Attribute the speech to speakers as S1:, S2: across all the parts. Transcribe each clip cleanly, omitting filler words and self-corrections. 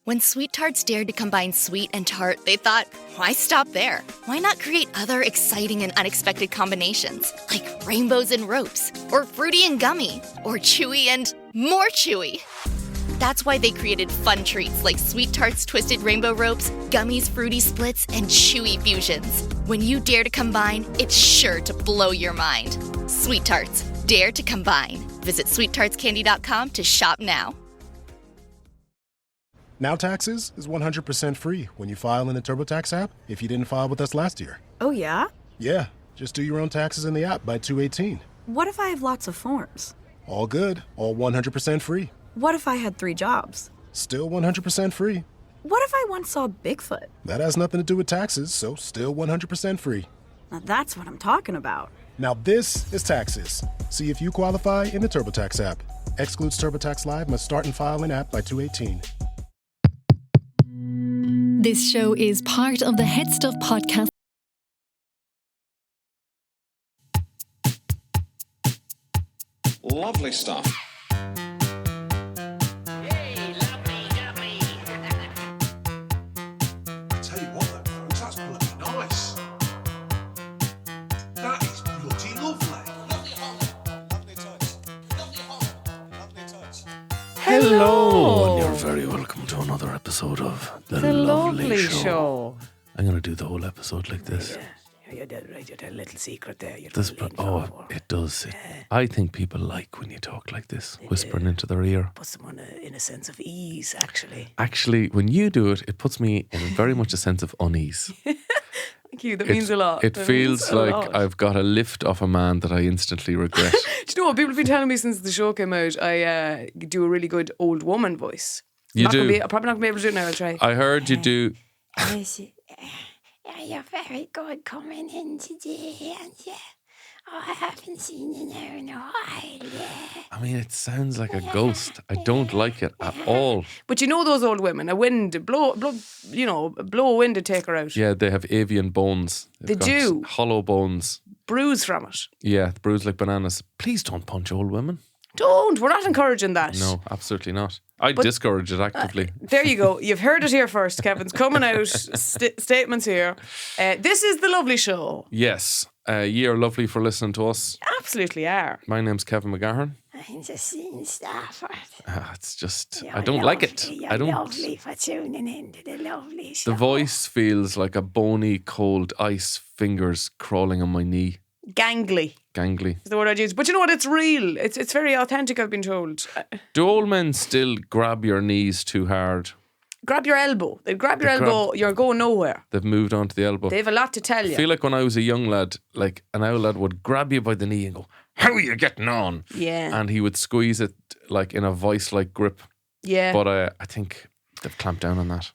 S1: When Sweet Tarts dared to combine sweet and tart, they thought, why stop there? Why not create other exciting and unexpected combinations? Like rainbows and ropes, or fruity and gummy, or chewy and more chewy. That's why they created fun treats like Sweet Tarts Twisted Rainbow Ropes, Gummies Fruity Splits, and Chewy Fusions. When you dare to combine, it's sure to blow your mind. Sweet Tarts, dare to combine. Visit sweettartscandy.com to shop now.
S2: Now Taxes is 100% free when you file in the TurboTax app if you didn't file with us last year.
S3: Oh, yeah?
S2: Yeah, just do your own taxes in the app by 2/18.
S3: What if I have lots of forms?
S2: All good, all 100% free.
S3: What if I had 3 jobs?
S2: Still 100% free.
S3: What if I once saw Bigfoot?
S2: That has nothing to do with taxes, so still 100% free.
S3: Now that's what I'm talking about.
S2: Now this is Taxes. See if you qualify in the TurboTax app. Excludes TurboTax Live, must start and file in app by 2/18.
S4: This show is part of the HeadStuff podcast.
S5: Lovely stuff.
S6: Hey, lovely, lovely.
S7: I tell you what, though, folks, that's bloody nice. That is bloody lovely.
S6: Lovely hot. Lovely touch. Lovely hot. Lovely touch.
S8: Hello, and you're very welcome to another episode of The Lovely Show. I'm going to do the whole episode like this.
S9: You did right. You did a little secret there. You
S8: This, it does. I think people like when you talk like this, whispering into their ear.
S9: puts them in a sense of ease, actually.
S8: Actually, when you do it, it puts me in very much a sense of unease.
S9: Thank you. That means a lot.
S8: It
S9: That
S8: feels
S9: means a
S8: like
S9: lot.
S8: I've got a lift off a man that I instantly regret.
S9: Do you know what people have been telling me since the show came out? I do a really good old woman voice.
S8: You
S9: I'm
S8: do?
S9: probably not gonna be able to do it now. I'll try.
S8: I heard you do.
S10: You're very good coming in today, and I haven't seen you now in a while.
S8: I mean, it sounds like a ghost. I don't like it at all.
S9: But you know those old women, a wind blow a wind to take her out.
S8: Yeah, they have avian bones.
S9: They
S8: They've got
S9: do.
S8: hollow bones.
S9: Bruise from it.
S8: Yeah, bruised like bananas. Please don't punch old women.
S9: Don't. We're not encouraging that.
S8: No, absolutely not. I
S9: But-
S8: discourage it actively.
S9: There you go. You've heard it here first. Kevin's coming out. Statements here. This is The Lovely Show.
S8: Yes, you are lovely for listening to us.
S9: Absolutely are.
S8: My name's Kevin McGahern.
S10: I'm Justine Stafford.
S8: It's just,
S10: You're
S8: I don't like it.
S10: lovely,
S8: I
S10: You're
S8: don't.
S10: lovely for tuning in to The Lovely Show.
S8: The voice feels like a bony, cold ice fingers crawling on my knee.
S9: Gangly
S8: Gangly.
S9: is the word I'd use. But you know what? It's real. It's very authentic, I've been told.
S8: Do old men still grab your knees too hard?
S9: Grab your elbow. They grab your
S8: They
S9: elbow, you're going nowhere.
S8: They've moved on to the elbow.
S9: They have a lot to tell
S8: I
S9: you.
S8: feel like when I was a young lad, like an old lad would grab you by the knee and go, "How are you getting on?"
S9: Yeah.
S8: And he would squeeze it like in a vice-like grip.
S9: Yeah.
S8: But I think they've clamped down on that.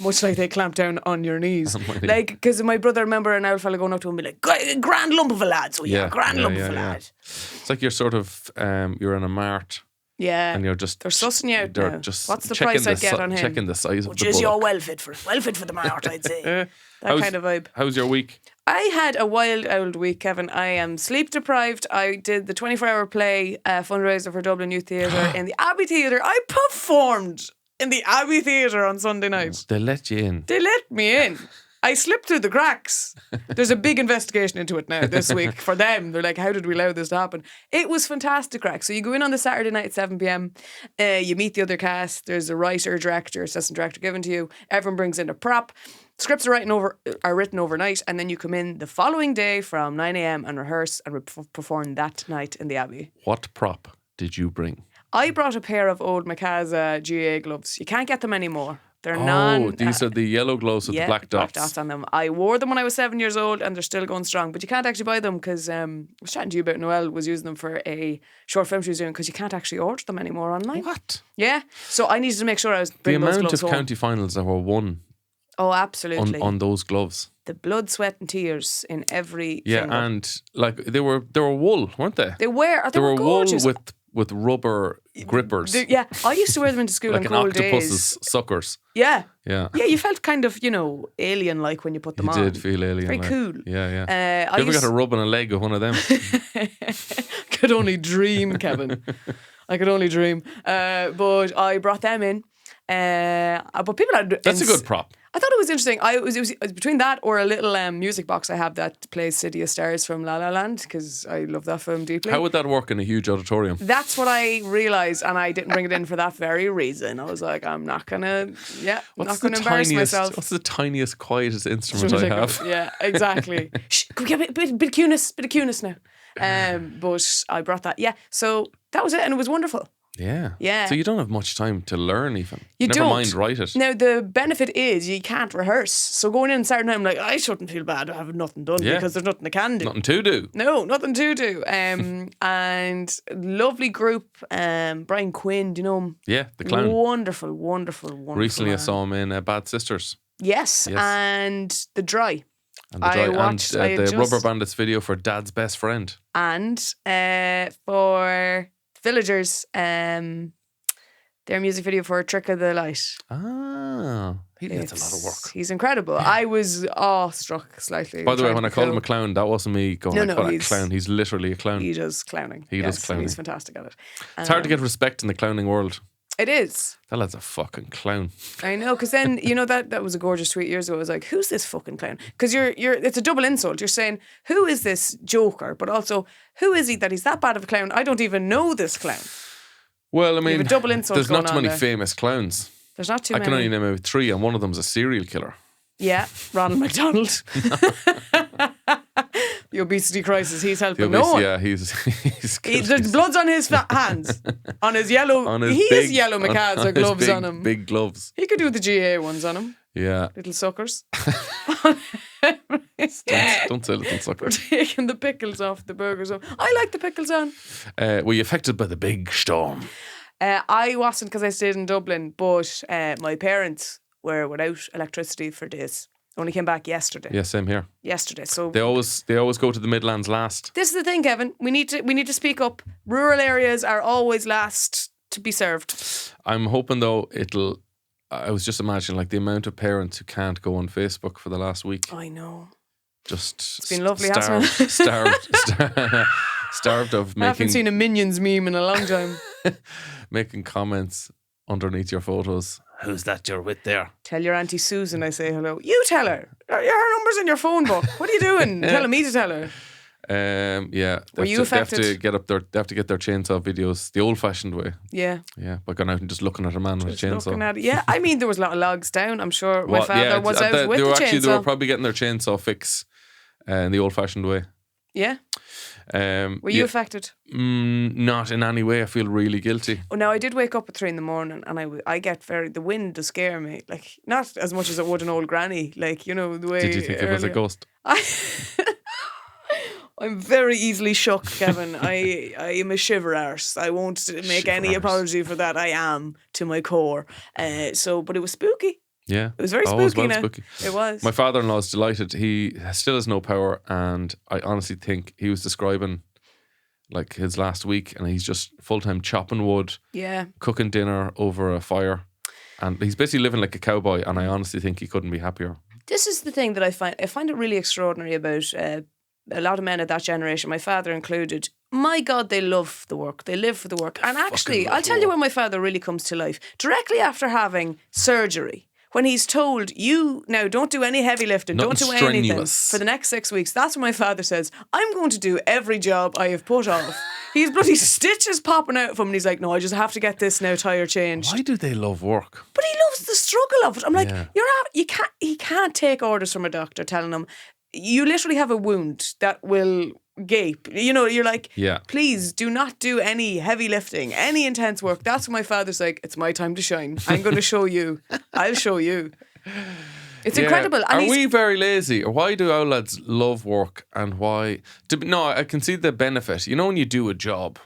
S9: Much like they clamp down on your knees.
S8: On my knee.
S9: Like, because my brother, remember an old fella going up to him and be like, grand lump of a lad. So yeah, grand lump of a lad.
S8: It's like you're sort of, you're in a mart
S9: Yeah.
S8: and you're just...
S9: They're sussing you out
S8: they're
S9: now.
S8: just
S9: What's the
S8: checking
S9: price I'd get on him?
S8: Checking the size of
S9: Which
S8: the
S9: is you're
S8: bullock.
S9: well fit for it. Well fit for the mart, I'd say. That
S8: How's-
S9: kind of vibe.
S8: How's your week?
S9: I had a wild old week, Kevin. I am sleep deprived. I did the 24-hour play fundraiser for Dublin Youth Theatre in the Abbey Theatre. I performed in the Abbey Theatre on Sunday night.
S8: They let you in.
S9: They let me in. I slipped through the cracks. There's a big investigation into it now this week for them. They're like, how did we allow this to happen? It was fantastic crack. So you go in on the Saturday night at 7 p.m. You meet the other cast. There's a writer, director, assistant director given to you. Everyone brings in a prop. Scripts are written overnight, and then you come in the following day from 9 a.m. and rehearse and perform that night in the Abbey.
S8: What prop did you bring?
S9: I brought a pair of old Mikasa GA gloves. You can't get them anymore. They're
S8: these are the yellow gloves with the black dots.
S9: on them. I wore them when I was 7 years old and they're still going strong. But you can't actually buy them because I was chatting to you about Noelle was using them for a short film she was doing because you can't actually order them anymore online.
S8: What?
S9: Yeah. So I needed to make sure I was
S8: The
S9: bringing those
S8: amount
S9: gloves
S8: of
S9: home.
S8: county finals that were won
S9: Oh, absolutely.
S8: on those gloves.
S9: The blood, sweat and tears in every
S8: Yeah,
S9: finger.
S8: and like they were wool, weren't they?
S9: They were
S8: wool
S9: gorgeous.
S8: with rubber grippers.
S9: Yeah, I used to wear them into school
S8: like
S9: on
S8: an
S9: cold
S8: octopus's
S9: days.
S8: suckers.
S9: Yeah.
S8: Yeah.
S9: Yeah, you felt kind of, alien-like when you put them
S8: You
S9: on.
S8: did feel alien.
S9: Very
S8: like.
S9: cool.
S8: Yeah, yeah.
S9: I
S8: you ever
S9: used-
S8: got a rub on a leg of one of them?
S9: could only dream, Kevin. I could only dream. But I brought them in But people had
S8: That's a good prop.
S9: I thought it was interesting. It was between that or a little music box I have that plays City of Stars from La La Land because I love that film deeply.
S8: How would that work in a huge auditorium?
S9: That's what I realised, and I didn't bring it in for that very reason. I was like, I'm not gonna embarrass myself.
S8: What's the tiniest, quietest instrument I have?
S9: Yeah, exactly. Shh, can we get a bit of cuteness now? But I brought that. Yeah, so that was it, and it was wonderful.
S8: Yeah.
S9: Yeah.
S8: So you don't have much time to learn even.
S9: You
S8: Never
S9: don't.
S8: mind write it.
S9: Now, the benefit is you can't rehearse. So going in Saturday night, I'm like, I shouldn't feel bad. I have nothing done because there's nothing I can do.
S8: Nothing to do.
S9: No, nothing to do. And lovely group. Brian Quinn, do you know him?
S8: Yeah, the clown.
S9: Wonderful.
S8: Recently
S9: man.
S8: I saw him in Bad Sisters.
S9: Yes, and The Dry.
S8: And the Rubber Bandits video for Dad's Best Friend.
S9: And for Villagers, their music video for Trick of the Light.
S8: Ah, he gets a lot of work.
S9: He's incredible. I was awestruck slightly.
S8: By the way, when I called him a clown, that wasn't me going, what a clown. He's literally a clown.
S9: He does clowning.
S8: He does clowning.
S9: He's fantastic at it.
S8: It's hard to get respect in the clowning world.
S9: It is.
S8: That lad's a fucking clown.
S9: I know, because then, you know, that was a gorgeous tweet years ago. I was like, who's this fucking clown? Because it's a double insult. You're saying, who is this joker? But also, who is he that he's that bad of a clown? I don't even know this clown.
S8: Well, I mean,
S9: a double insult
S8: there's not
S9: going
S8: too
S9: on
S8: many
S9: there.
S8: famous clowns.
S9: There's not too
S8: I
S9: many.
S8: can only name maybe 3, and one of them's a serial killer.
S9: Yeah, Ronald McDonald. The obesity crisis, he's helping no one.
S8: Yeah, he's
S9: there's blood's on his hands. On his yellow. Has yellow McCads gloves on him.
S8: Big gloves.
S9: He could do the GA ones on him.
S8: Yeah.
S9: Little suckers.
S8: Don't say little suckers.
S9: We're taking the pickles off the burgers. I like the pickles on.
S8: Were you affected by the big storm?
S9: I wasn't because I stayed in Dublin, but my parents were without electricity for days. Only came back yesterday.
S8: Yeah, same here.
S9: Yesterday, so
S8: They always go to the Midlands last.
S9: this is the thing, Kevin. We need to speak up. Rural areas are always last to be served.
S8: I'm hoping though I was just imagining like the amount of parents who can't go on Facebook for the last week.
S9: I know.
S8: It's
S9: been lovely, hasn't it?
S8: Starved of
S9: I haven't seen a Minions meme in a long time.
S8: making comments underneath your photos. Who's that you're with there?
S9: Tell your Auntie Susan I say hello. You tell her. Her number's in your phone book. What are you doing? Telling me to tell her.
S8: Yeah.
S9: Were you affected?
S8: They have to get their chainsaw videos the old-fashioned way.
S9: Yeah.
S8: Yeah, by going out and just looking at a man with a chainsaw.
S9: Looking at it. Yeah, I mean there was a lot of logs down. I'm sure my father was out with the chainsaw.
S8: They were probably getting their chainsaw fix in the old-fashioned way.
S9: Yeah. Were you affected?
S8: Not in any way. I feel really guilty.
S9: Oh, now I did wake up at 3 a.m. and I get the wind does scare me. Like, not as much as it would an old granny. Like, you know, the way.
S8: Did you think it was a ghost?
S9: I'm very easily shook, Kevin. I am a shiver arse. I won't make any apology for that. I am to my core. But it was spooky.
S8: Yeah.
S9: It was very spooky now.
S8: Spooky.
S9: It was.
S8: My father-in-law's delighted. He still has no power, and I honestly think he was describing like his last week, and he's just full-time chopping wood, cooking dinner over a fire, and he's basically living like a cowboy, and I honestly think he couldn't be happier.
S9: This is the thing that I find it really extraordinary about a lot of men of that generation, my father included. My God, they love the work. They live for the work. And actually, I'll tell you where my father really comes to life. Directly after having surgery, when he's told, you now don't do any heavy lifting, don't do anything for the next 6 weeks, that's when my father says, I'm going to do every job I have put off. He's bloody stitches popping out of him and he's like, no, I just have to get this now tire changed.
S8: Why do they love work?
S9: But he loves the struggle of it. I'm like, he can't take orders from a doctor telling him, you literally have a wound that will gape. You know, you're like, please do not do any heavy lifting, any intense work. That's when my father's like, it's my time to shine. I'm going to show you. I'll show you. It's incredible. And
S8: are we very lazy? Or why do our lads love work? And why? No, I can see the benefit. You know when you do a job.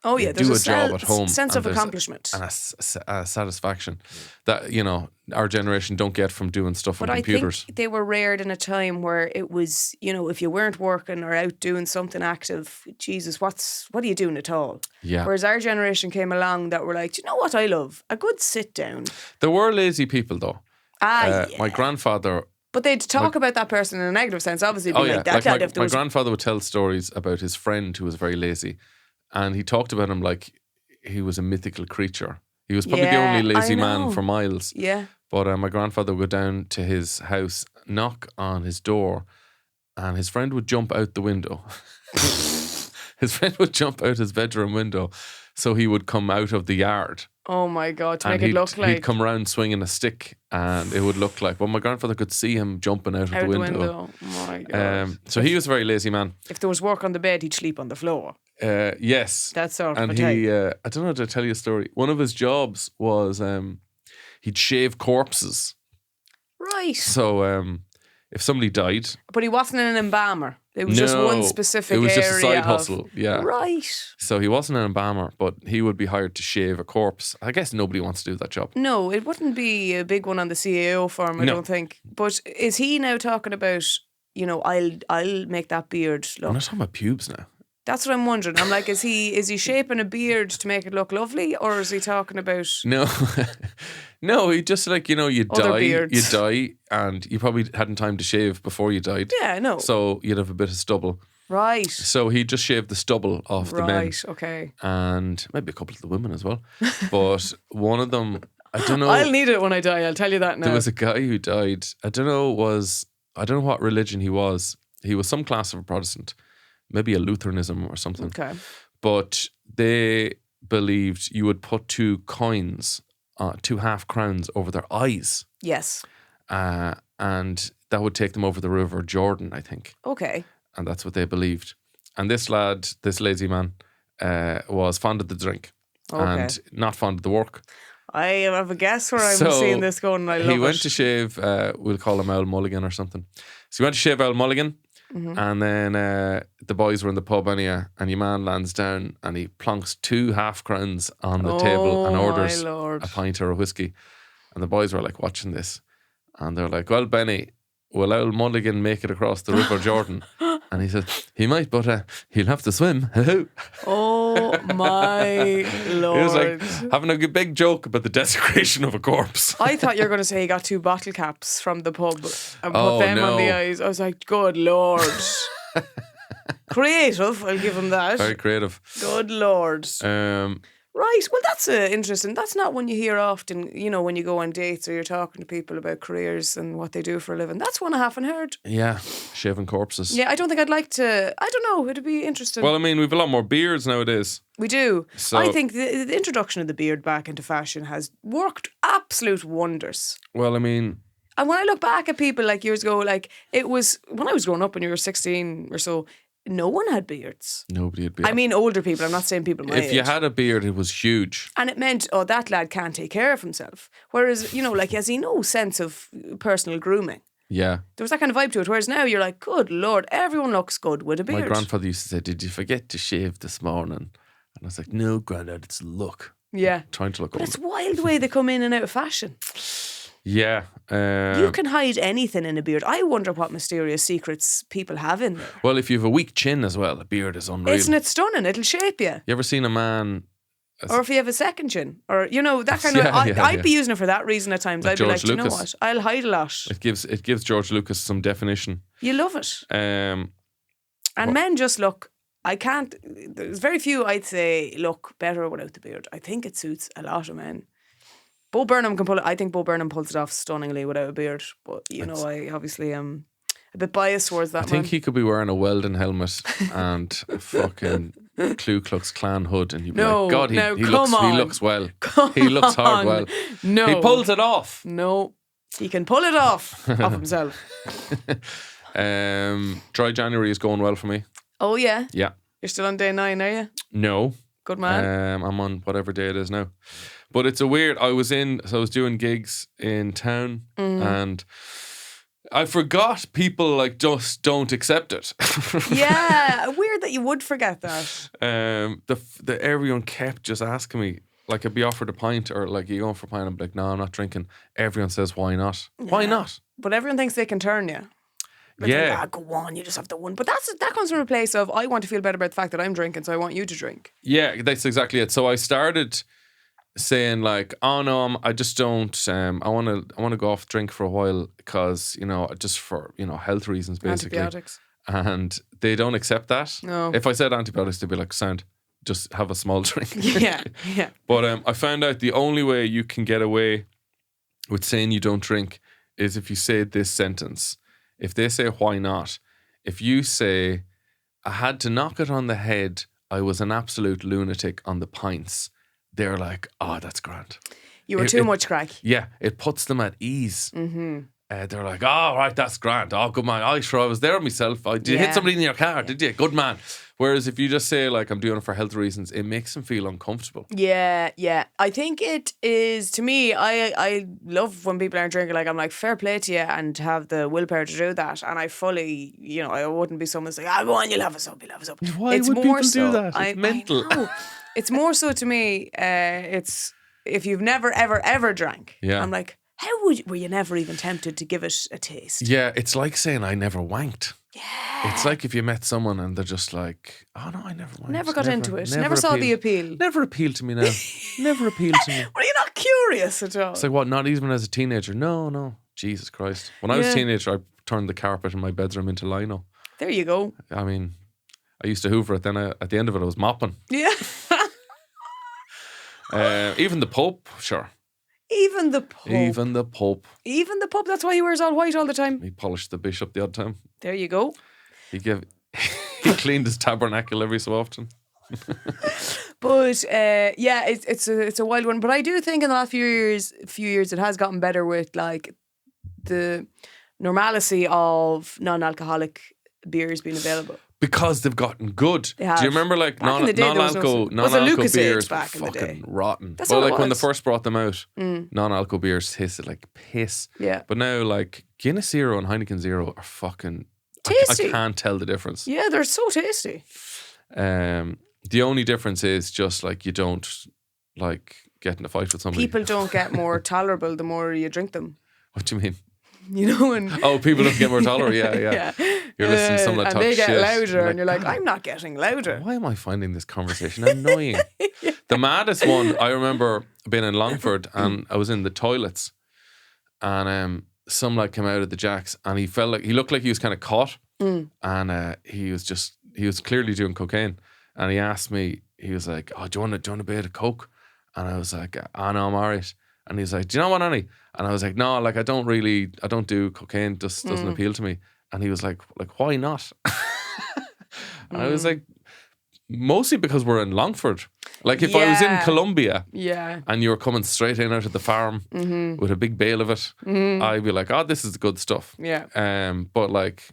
S9: Oh yeah, there's
S8: do a job at home,
S9: sense of accomplishment
S8: and a satisfaction that, you know, our generation don't get from doing stuff on computers.
S9: I think they were reared in a time where it was, you know, if you weren't working or out doing something active, Jesus, what are you doing at all?
S8: Yeah.
S9: Whereas our generation came along that were like, do you know what I love? A good sit down.
S8: There were lazy people though. My grandfather.
S9: But they'd talk about that person in a negative sense, obviously.
S8: My grandfather would tell stories about his friend who was very lazy. And he talked about him like he was a mythical creature. He was probably the
S9: Yeah,
S8: only lazy
S9: I
S8: man
S9: know.
S8: for miles.
S9: Yeah.
S8: But my grandfather would go down to his house, knock on his door, and his friend would jump out the window. His friend would jump out his bedroom window, so he would come out of the yard.
S9: Oh my God, to
S8: And
S9: make it look
S8: he'd
S9: like
S8: come around swinging a stick, and it would look like. But my grandfather could see him jumping out of
S9: out
S8: the
S9: the
S8: window.
S9: Oh my God.
S8: So he was a very lazy man.
S9: If there was work on the bed, he'd sleep on the floor.
S8: Yes.
S9: That sort of
S8: And
S9: a type.
S8: he, I don't know, to tell you a story. One of his jobs was he'd shave corpses.
S9: Right.
S8: So if somebody died,
S9: But he wasn't an embalmer. It was just one specific
S8: it was
S9: area
S8: just a side
S9: of-
S8: hustle. Yeah.
S9: Right.
S8: So he wasn't an embalmer, but he would be hired to shave a corpse. I guess nobody wants to do that job.
S9: No, it wouldn't be a big one on the CAO firm, I
S8: No.
S9: don't think. But is he now talking about, I'll make that beard
S8: I'm
S9: look?
S8: not talking about pubes now.
S9: That's what I'm wondering. I'm like, is he shaping a beard to make it look lovely, or is he talking about?
S8: No, no. He just you
S9: Other
S8: die,
S9: beards.
S8: you die, and you probably hadn't time to shave before you died.
S9: Yeah, no.
S8: So you'd have a bit of stubble.
S9: Right.
S8: So he just shaved the stubble off the men,
S9: Right. Okay.
S8: and maybe a couple of the women as well. But one of them, I don't know.
S9: I'll need it when I die. I'll tell you that now.
S8: There was a guy who died. I don't know what religion he was. He was some class of a Protestant, maybe a Lutheranism or something.
S9: Okay.
S8: But they believed you would put two coins, 2 half crowns over their eyes,
S9: Yes.
S8: and that would take them over the River Jordan, I think.
S9: Okay.
S8: And that's what they believed. And this lad, this lazy man, was fond of the drink and not fond of the work.
S9: I have a guess where I'm
S8: So
S9: seeing this going, and I love
S8: he went
S9: it.
S8: to shave, we'll call him Owl Mulligan or something. So he went to shave Owl Mulligan,
S9: Mm-hmm.
S8: and then the boys were in the pub anyhow, and your man lands down and he plonks 2 half crowns on the table and
S9: Oh,
S8: orders
S9: my Lord.
S8: a pint or a whiskey. And the boys were like watching this, and they're like, well, Benny, will Owl Mulligan make it across the River Jordan? And he said, he might, but he'll have to swim.
S9: Oh my Lord.
S8: He was like having a big joke about the desecration of a corpse.
S9: I thought you were going to say he got 2 bottle caps from the pub and put
S8: Oh,
S9: them on the
S8: no.
S9: eyes. I was like, good Lord. Creative, I'll give him that.
S8: Very creative.
S9: Good Lord. Right, well, that's interesting. That's not one you hear often, when you go on dates or you're talking to people about careers and what they do for a living. That's one I haven't heard.
S8: Yeah, shaving corpses.
S9: Yeah, I don't think I'd like to. I don't know, it'd be interesting.
S8: Well, I mean, we've a lot more beards nowadays.
S9: We do.
S8: So-
S9: I think the introduction of the beard back into fashion has worked absolute wonders.
S8: Well, I mean,
S9: And when I look back at people like years ago, like it was when I was growing up when you were 16 or so, no one had beards.
S8: nobody would be.
S9: I mean, older people. I'm not saying people my
S8: if you
S9: age.
S8: had a beard, it was huge.
S9: And it meant, oh, that lad can't take care of himself. Whereas, has he no sense of personal grooming?
S8: Yeah.
S9: There was that kind of vibe to it. Whereas now you're like, good Lord, everyone looks good with a beard.
S8: My grandfather used to say, "Did you forget to shave this morning?" And I was like, "No, Grandad, it's a look."
S9: Yeah.
S8: Trying to look
S9: But
S8: old.
S9: it's wild the way they come in and out of fashion.
S8: Yeah.
S9: You can hide anything in a beard. I wonder what mysterious secrets people have in there.
S8: Well, if you have a weak chin as well, a beard is unreal.
S9: Isn't it stunning? It'll shape you.
S8: You ever seen a man?
S9: Or if you have a second chin. Or, that kind of...
S8: Yeah,
S9: I'd
S8: yeah.
S9: be using it for that reason at times.
S8: Like
S9: I'd be like,
S8: George
S9: do you know
S8: Lucas.
S9: what? I'll hide a lot.
S8: It gives George Lucas some definition.
S9: You love it.
S8: Um,
S9: And men just look... There's very few I'd say look better without the beard. I think it suits a lot of men. Bo Burnham can pull it. I think Bo Burnham pulls it off stunningly without a beard. But, I obviously am a bit biased towards that
S8: I think he could be wearing a Weldon helmet and a fucking Ku Klux Klan hood, and you'd be
S9: No,
S8: like, God,
S9: now,
S8: he
S9: come on.
S8: looks well.
S9: Come
S8: He looks hard
S9: on.
S8: well.
S9: No.
S8: He pulls it off.
S9: No. He can pull it off himself.
S8: Dry January is going well for me.
S9: Oh, yeah.
S8: Yeah.
S9: You're still on day 9, are you?
S8: No.
S9: Good man.
S8: I'm on whatever day it is now. But it's a weird, I was doing gigs in town and I forgot people just don't accept it.
S9: Yeah. Weird that you would forget that.
S8: The everyone kept just asking me, like I'd be offered a pint or like you going for a pint, I'm like, no, I'm not drinking. Everyone says, why not? Why not?
S9: But everyone thinks they can turn you. It's
S8: Yeah.
S9: like, go on, you just have the one. But that comes from a place of, I want to feel better about the fact that I'm drinking, so I want you to drink.
S8: Yeah, that's exactly it. So I started saying like, oh no, I just don't. I want to go off drink for a while because just for health reasons basically.
S9: Antibiotics.
S8: And they don't accept that.
S9: No.
S8: If I said antibiotics, they'd be like, sound. just have a small drink.
S9: Yeah.
S8: But I found out the only way you can get away with saying you don't drink is if you say this sentence. If they say, why not? If you say, I had to knock it on the head, I was an absolute lunatic on the pints, they're like, oh, that's grand.
S9: You were too much crack.
S8: Yeah, it puts them at ease. Mm-hmm. They're like, oh, right, that's grand. Oh, good man. I was there myself. Did you hit somebody in your car? Did you? Good man. Whereas if you just say, like, I'm doing it for health reasons, it makes them feel uncomfortable.
S9: Yeah. I think it is, to me, I love when people aren't drinking. Like, I'm like, fair play to you and have the willpower to do that. And I fully, I wouldn't be someone saying, go on, you'll have a sub.
S8: Why would people do that? It's mental.
S9: I know. It's more so to me, it's if you've never, ever, ever drank.
S8: Yeah.
S9: I'm like, how were you never even tempted to give it a taste?
S8: Yeah, it's like saying I never wanked.
S9: Yeah.
S8: It's like if you met someone and they're just like, oh no, I never wanked.
S9: Never got into it. Never saw the appeal.
S8: Never appealed to me now. Never appealed to me.
S9: Were you not curious at all?
S8: It's like, what, not even as a teenager? No. Jesus Christ. When I was a teenager, I turned the carpet in my bedroom into lino.
S9: There you go.
S8: I mean, I used to hoover it, then at the end of it I was mopping.
S9: Yeah.
S8: Even the Pope, sure.
S9: Even the Pope.
S8: Even the Pope.
S9: That's why he wears all white all the time.
S8: He polished the bishop the odd time.
S9: There you go.
S8: He cleaned his tabernacle every so often.
S9: But it's a wild one. But I do think in the last few years it has gotten better with like the normalcy of non-alcoholic beers being available.
S8: Because they've gotten good.
S9: They have.
S8: Do you remember like non-alco beers
S9: back in the day.
S8: fucking rotten?
S9: That's all it
S8: when they
S9: was.
S8: first brought them out, non-alco beers tasted like piss.
S9: Yeah.
S8: But now like Guinness Zero and Heineken Zero are fucking
S9: tasty.
S8: I can't tell the difference.
S9: Yeah, they're so tasty.
S8: The only difference is just like you don't like get in a fight with somebody.
S9: People don't get more tolerable the more you drink them.
S8: What do you mean?
S9: And
S8: people don't get more tolerant. Yeah. You're listening to someone that talks
S9: shit. And they get louder, and you're like,
S8: God,
S9: I'm not getting louder.
S8: Why am I finding this conversation annoying? The maddest one, I remember being in Longford and I was in the toilets and some lad came out of the jacks and he looked like he was kind of caught and he was clearly doing cocaine and he asked me, he was like, oh, do you want a bit of coke? And I was like, oh no, I'm alright. And he's like, do you not want any? And I was like, no, like I don't do cocaine, just doesn't appeal to me. And he was like, why not? And I was like, mostly because we're in Longford. Like if I was in Colombia and you were coming straight in out of the farm with a big bale of it, I'd be like, oh, this is good stuff.
S9: Yeah.
S8: But like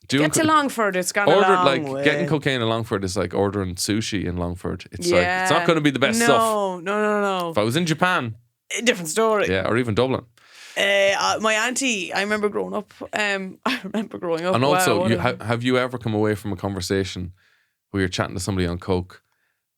S9: get to Longford, it's gone a long way.
S8: Getting cocaine in Longford is like ordering sushi in Longford. It's like, it's not going to be the best stuff.
S9: No.
S8: If I was in Japan,
S9: a different story.
S8: Yeah, or even Dublin.
S9: My auntie, I remember growing up.
S8: And also, have you ever come away from a conversation where you're chatting to somebody on coke,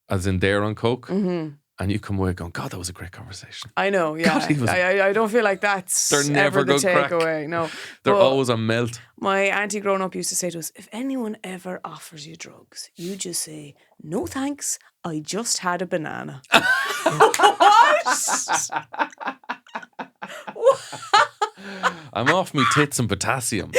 S8: as in they're on coke, and you come away going, God, that was a great conversation.
S9: I know, yeah. God, I don't feel like that's ever the takeaway. No,
S8: they're always on melt.
S9: My auntie growing up used to say to us, if anyone ever offers you drugs, you just say, no thanks, I just had a banana. What?
S8: I'm off me tits and potassium.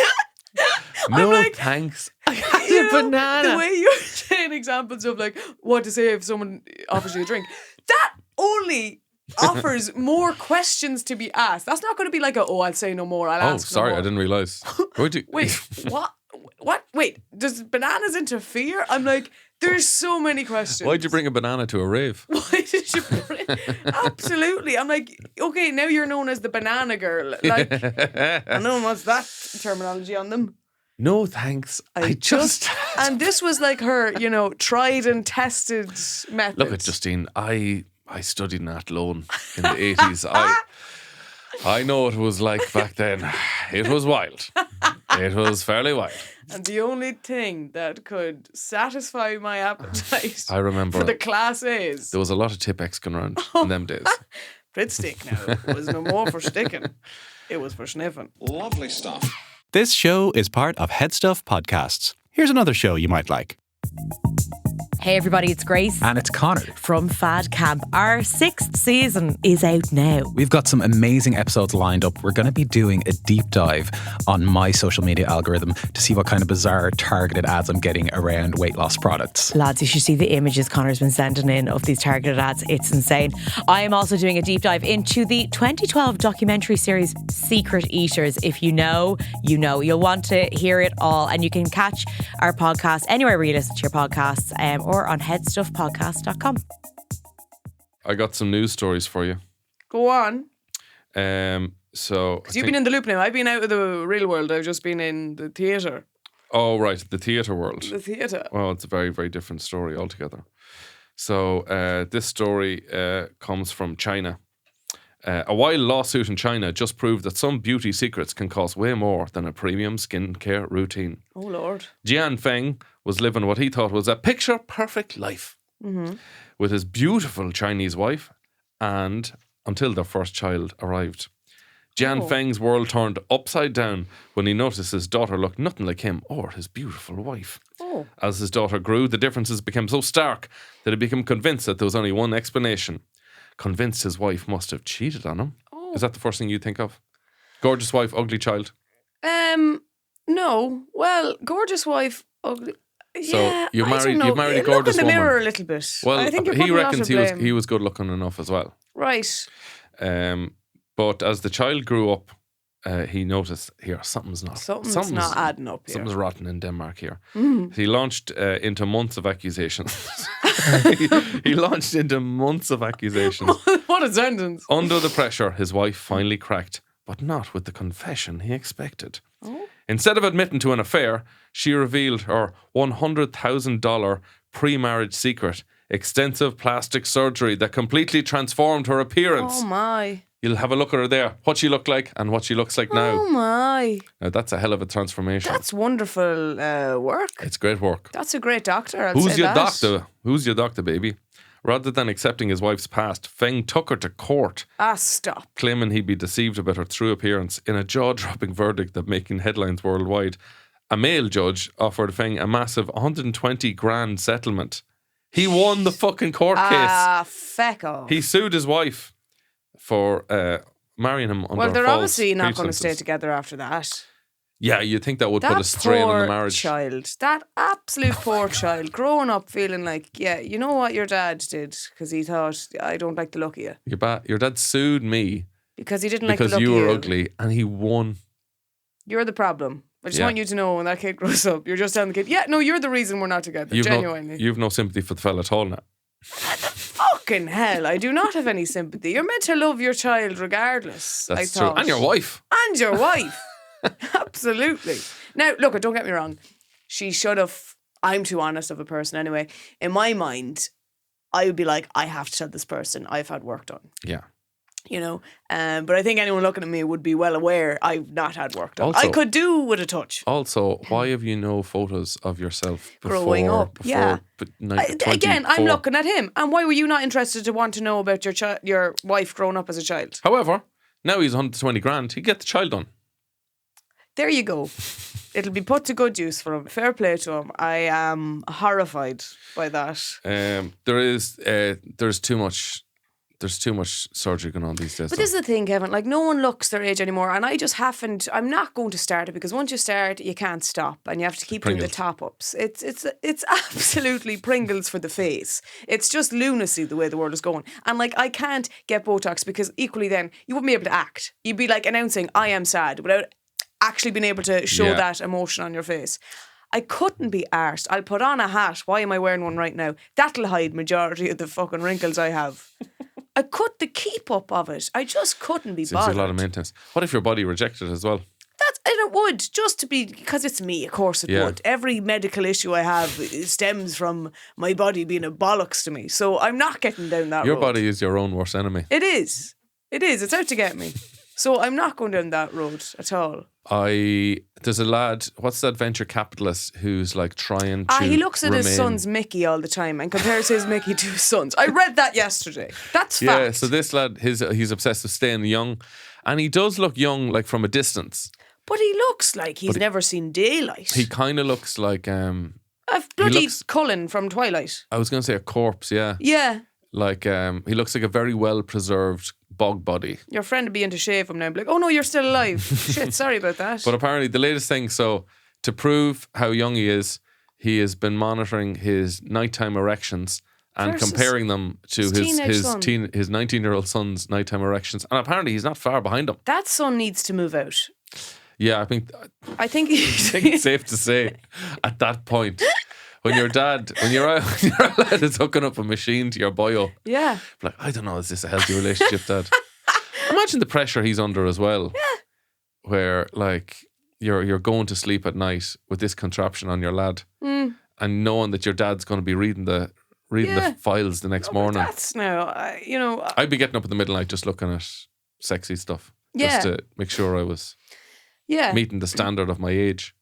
S8: No
S9: like,
S8: thanks. I had a banana.
S9: The way you're saying examples of like what to say if someone offers you a drink, that only offers more questions to be asked. That's not going to be like I'll say no more. I'll ask.
S8: Sorry,
S9: no more.
S8: I didn't realise.
S9: Wait, what? What? Wait, does bananas interfere? I'm like, there's so many questions.
S8: Why'd you bring a banana to a rave?
S9: Why did you bring? Absolutely. I'm like, okay, now you're known as the banana girl. Like, and no one wants that terminology on them.
S8: No thanks. I just
S9: and this was like her, tried and tested method.
S8: Look at Justine. I studied in Athlone in the 80s. I know what it was like back then. It was wild. It was fairly wild.
S9: And the only thing that could satisfy my appetite,
S8: I remember,
S9: for the class A's,
S8: there was a lot of Tipp-Ex going around in them days.
S9: Brit stick now. It was no more for sticking. It was for sniffing.
S6: Lovely stuff.
S5: This show is part of HeadStuff Podcasts. Here's another show you might like. Hey everybody, it's Grace.
S11: And it's Connor.
S5: From Fad Camp. Our 6th season is out now.
S11: We've got some amazing episodes lined up. We're going to be doing a deep dive on my social media algorithm to see what kind of bizarre targeted ads I'm getting around weight loss products.
S5: Lads, you should see the images Connor's been sending in of these targeted ads. It's insane. I am also doing a deep dive into the 2012 documentary series Secret Eaters. If you know, you know. You'll want to hear it all, and you can catch our podcast anywhere where you listen to your podcasts, or on headstuffpodcast.com.
S8: I got some news stories for you.
S9: Go on.
S8: So
S9: because you've been in the loop now. I've been out of the real world. I've just been in the theatre.
S8: Oh, right. The theatre world.
S9: The theatre.
S8: Well, it's a very, very different story altogether. So this story comes from China. A wild lawsuit in China just proved that some beauty secrets can cost way more than a premium skincare routine.
S9: Oh, Lord.
S8: Jian Feng was living what he thought was a picture-perfect life with his beautiful Chinese wife, and until their first child arrived. Jian Feng's world turned upside down when he noticed his daughter looked nothing like him or his beautiful wife.
S9: Oh.
S8: As his daughter grew, the differences became so stark that he became convinced that there was only one explanation. Convinced his wife must have cheated on him.
S9: Oh.
S8: Is that the first thing you think of? Gorgeous wife, ugly child?
S9: No. Well, gorgeous wife, ugly.
S8: So
S9: yeah,
S8: you've married a gorgeous
S9: Look in the
S8: woman.
S9: mirror a little bit.
S8: Well,
S9: I think
S8: he reckons he was good looking enough as well.
S9: Right.
S8: But as the child grew up, he noticed here something's not
S9: adding up here.
S8: Something's rotten in Denmark here. He launched into months of accusations. he launched into months of accusations.
S9: What a sentence.
S8: Under the pressure, his wife finally cracked, but not with the confession he expected.
S9: Oh.
S8: Instead of admitting to an affair, she revealed her $100,000 pre-marriage secret, extensive plastic surgery that completely transformed her appearance.
S9: Oh my.
S8: You'll have a look at her there, what she looked like and what she looks like now.
S9: Oh my.
S8: Now that's a hell of a transformation.
S9: That's wonderful work.
S8: It's great work.
S9: That's a great doctor.
S8: Who's your doctor? Who's your doctor, baby? Rather than accepting his wife's past, Feng took her to court.
S9: Stop.
S8: Claiming he'd be deceived about her true appearance in a jaw-dropping verdict that making headlines worldwide. A male judge offered Feng a massive 120 grand settlement. He won the fucking court case.
S9: Feck off.
S8: He sued his wife for marrying him under
S9: Well, they're
S8: false
S9: obviously not going to
S8: pretenses.
S9: stay together after that.
S8: Yeah, you'd think that would
S9: That
S8: put a strain on the
S9: poor
S8: marriage.
S9: child. That absolute poor child. Growing up feeling like, yeah, you know what your dad did? Because he thought, I don't like the look of you.
S8: Your dad sued me
S9: Because he didn't like the
S8: because
S9: look
S8: you
S9: of
S8: were
S9: you.
S8: ugly, and he won.
S9: You're the problem. I just
S8: Yeah.
S9: want you to know when that kid grows up, you're just telling the kid, yeah, no, you're the reason we're not together. Genuinely.
S8: You've no sympathy for the fella at all now.
S9: Fucking hell, I do not have any sympathy. You're meant to love your child regardless.
S8: That's
S9: I
S8: true.
S9: thought.
S8: And your wife.
S9: And your wife. Absolutely. Now, look, don't get me wrong. She should have. I'm too honest of a person anyway. In my mind, I would be like, I have to tell this person I've had work done.
S8: Yeah.
S9: You know, but I think anyone looking at me would be well aware I've not had work done.
S8: Also-
S9: I could do with a touch.
S8: Also, why have you no photos of yourself
S9: Growing up, yeah. Again, I'm
S8: 24?
S9: looking at him. And why were you not interested to want to know about your wife growing up as a child?
S8: However, now he's 120 grand. He get the child done.
S9: There you go. It'll be put to good use for him. Fair play to him. I am horrified by that.
S8: There's too much. There's too much surgery going on these days.
S9: But this is the thing, Kevin. Like, no one looks their age anymore, and I just haven't. I'm not going to start it because once you start, you can't stop, and you have to keep doing the top ups. It's absolutely Pringles for the face. It's just lunacy the way the world is going. And like, I can't get Botox because equally, then you wouldn't be able to act. You'd be like announcing, "I am sad," without actually being able to show that emotion on your face. I couldn't be arsed. I'll put on a hat. Why am I wearing one right now? That'll hide majority of the fucking wrinkles I have. I the keep up of it. I just couldn't be
S8: Seems
S9: bothered.
S8: a lot of maintenance. What if your body rejected it as well?
S9: And it would, just to be, because it's me, of course it would. Every medical issue I have stems from my body being a bollocks to me. So I'm not getting down that road.
S8: Your body is your own worst enemy.
S9: It is. It is. It's out to get me. So I'm not going down that road at all.
S8: There's a lad, what's that venture capitalist who's like trying to
S9: he looks at his
S8: remain-
S9: son's Mickey all the time and compares his Mickey to his son's. I read that yesterday. That's fact.
S8: Yeah, so this lad, he's obsessed with staying young, and he does look young, like from a distance.
S9: But he looks like he's never seen daylight.
S8: He kind of looks like
S9: I've bloody
S8: looks-
S9: Cullen from Twilight.
S8: I was going to say a corpse, yeah.
S9: Yeah.
S8: Like, he looks like a very well-preserved bog body.
S9: Your friend would be in to shave him now and be like, oh no, you're still alive. Shit, sorry about that.
S8: But apparently the latest thing, so to prove how young he has been monitoring his nighttime erections and
S9: Versus
S8: comparing them to
S9: his teenage son.
S8: his 19-year-old son's nighttime erections. And apparently he's not far behind him.
S9: That son needs to move out.
S8: Yeah, I think it's safe to say at that point, when your lad is hooking up a machine to your boyo,
S9: Yeah.
S8: like, I don't know, is this a healthy relationship, Dad? Imagine the pressure he's under as well. Yeah. Where like you're going to sleep at night with this contraption on your lad, and knowing that your dad's going to be reading the files the next morning.
S9: That's now,
S8: I'd be getting up in the middle of the night just looking at sexy stuff,
S9: Yeah.
S8: just to make sure I was
S9: yeah,
S8: meeting the standard of my age.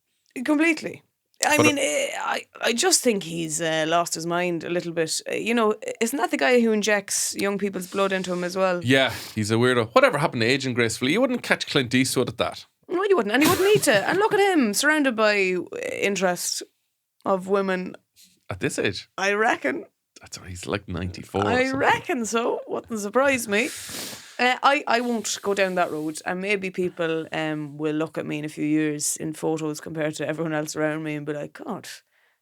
S9: completely. I
S8: But
S9: mean, I just think he's lost his mind a little bit. Isn't that the guy who injects young people's blood into him as well?
S8: Yeah, he's a weirdo. Whatever happened to aging gracefully? You wouldn't catch Clint Eastwood at that.
S9: No, you wouldn't. And he wouldn't need to. And look at him, surrounded by interest of women.
S8: At this age,
S9: I reckon.
S8: he's like 94. or
S9: I
S8: something.
S9: reckon so. Wouldn't surprise me. I won't go down that road, and maybe people will look at me in a few years in photos compared to everyone else around me and be like, God,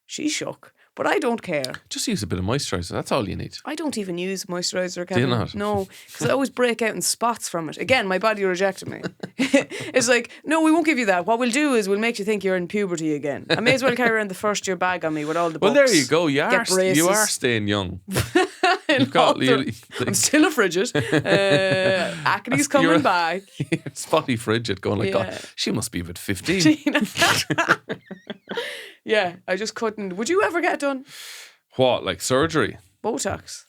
S9: she's shook. But I don't care.
S8: Just use a bit of moisturiser. That's all you need.
S9: I don't even use moisturiser,
S8: Do you
S9: Kevin.
S8: not?
S9: No, because I always break out in spots from it. Again, my body rejected me. It's like, no, we won't give you that. What we'll do is we'll make you think you're in puberty again. I may as well carry around the first year bag on me with all the
S8: Well,
S9: books.
S8: there you go. You
S9: Get
S8: are
S9: braces.
S8: staying young.
S9: And
S8: got-
S9: all
S8: you-
S9: I'm still a frigid. Acne's coming
S8: You're-
S9: back.
S8: Spotty frigid, going like,
S9: Yeah.
S8: God, she must be about 15.
S9: Yeah, I just couldn't. Would you ever get it done?
S8: What, like surgery?
S9: Botox?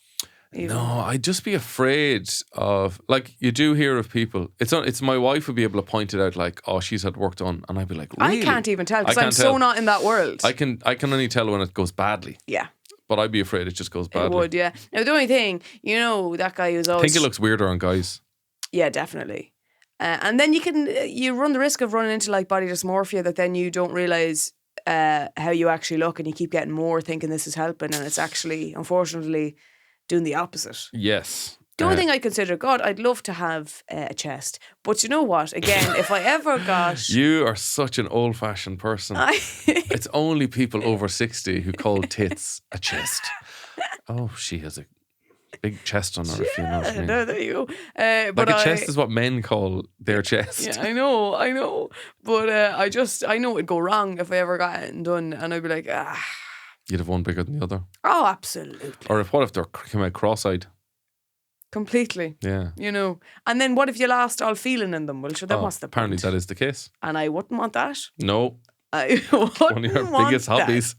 S9: Even.
S8: No, I'd just be afraid of, like, you do hear of people. It's my wife would be able to point it out, like, oh, she's had work done, and I'd be like, really?
S9: I can't even tell because
S8: I
S9: I'm
S8: can't
S9: so
S8: tell.
S9: not in that world.
S8: I can only tell when it goes badly,
S9: Yeah,
S8: but I'd be afraid it just goes
S9: it
S8: badly.
S9: would. Yeah. Now the only thing, that guy who's
S8: I
S9: always.
S8: think it looks weirder on guys.
S9: Yeah, definitely. And then you run the risk of running into like body dysmorphia that then you don't realize how you actually look, and you keep getting more thinking this is helping, and it's actually, unfortunately, doing the opposite.
S8: Yes.
S9: The only thing I consider, God, I'd love to have a chest. But you know what? Again, if I ever got...
S8: You are such an old-fashioned person. It's only people over 60 who call tits a chest. Oh, she has a big chest on her, if you know what I mean.
S9: No, there you go.
S8: Like
S9: But
S8: a chest is what men call their chest.
S9: Yeah, I know. But I know it'd go wrong if I ever got it done, and I'd be like,
S8: You'd have one bigger than the other.
S9: oh, absolutely.
S8: Or what if they came out cross-eyed?
S9: Completely.
S8: Yeah.
S9: And then what if you lost all feeling in them? Well, sure, then
S8: Oh,
S9: what's the
S8: apparently
S9: point?
S8: that is the case.
S9: And I wouldn't want that.
S8: No.
S9: I wouldn't
S8: One of your
S9: want
S8: biggest
S9: that.
S8: hobbies.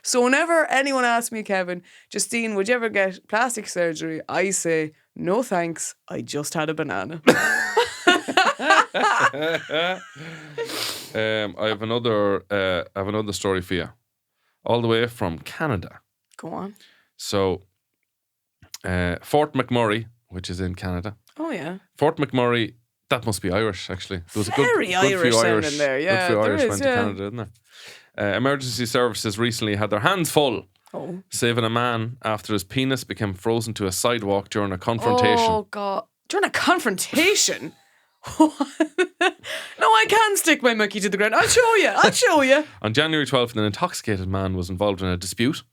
S9: So whenever anyone asks me, Kevin, Justine, would you ever get plastic surgery? I say, no thanks, I just had a banana.
S8: I have another story for you. All the way from Canada.
S9: Go on.
S8: So, Fort McMurray, which is in Canada.
S9: Oh, yeah.
S8: Fort McMurray, that must be Irish, actually. There was
S9: Very
S8: a good
S9: Irish
S8: few
S9: sounding there, yeah,
S8: good few
S9: there
S8: Irish
S9: is,
S8: went
S9: yeah.
S8: to Canada, didn't there? Emergency services recently had their hands full saving a man after his penis became frozen to a sidewalk during a confrontation.
S9: Oh, God. During a confrontation? No, I can stick my monkey to the ground. I'll show you.
S8: On January 12th, an intoxicated man was involved in a dispute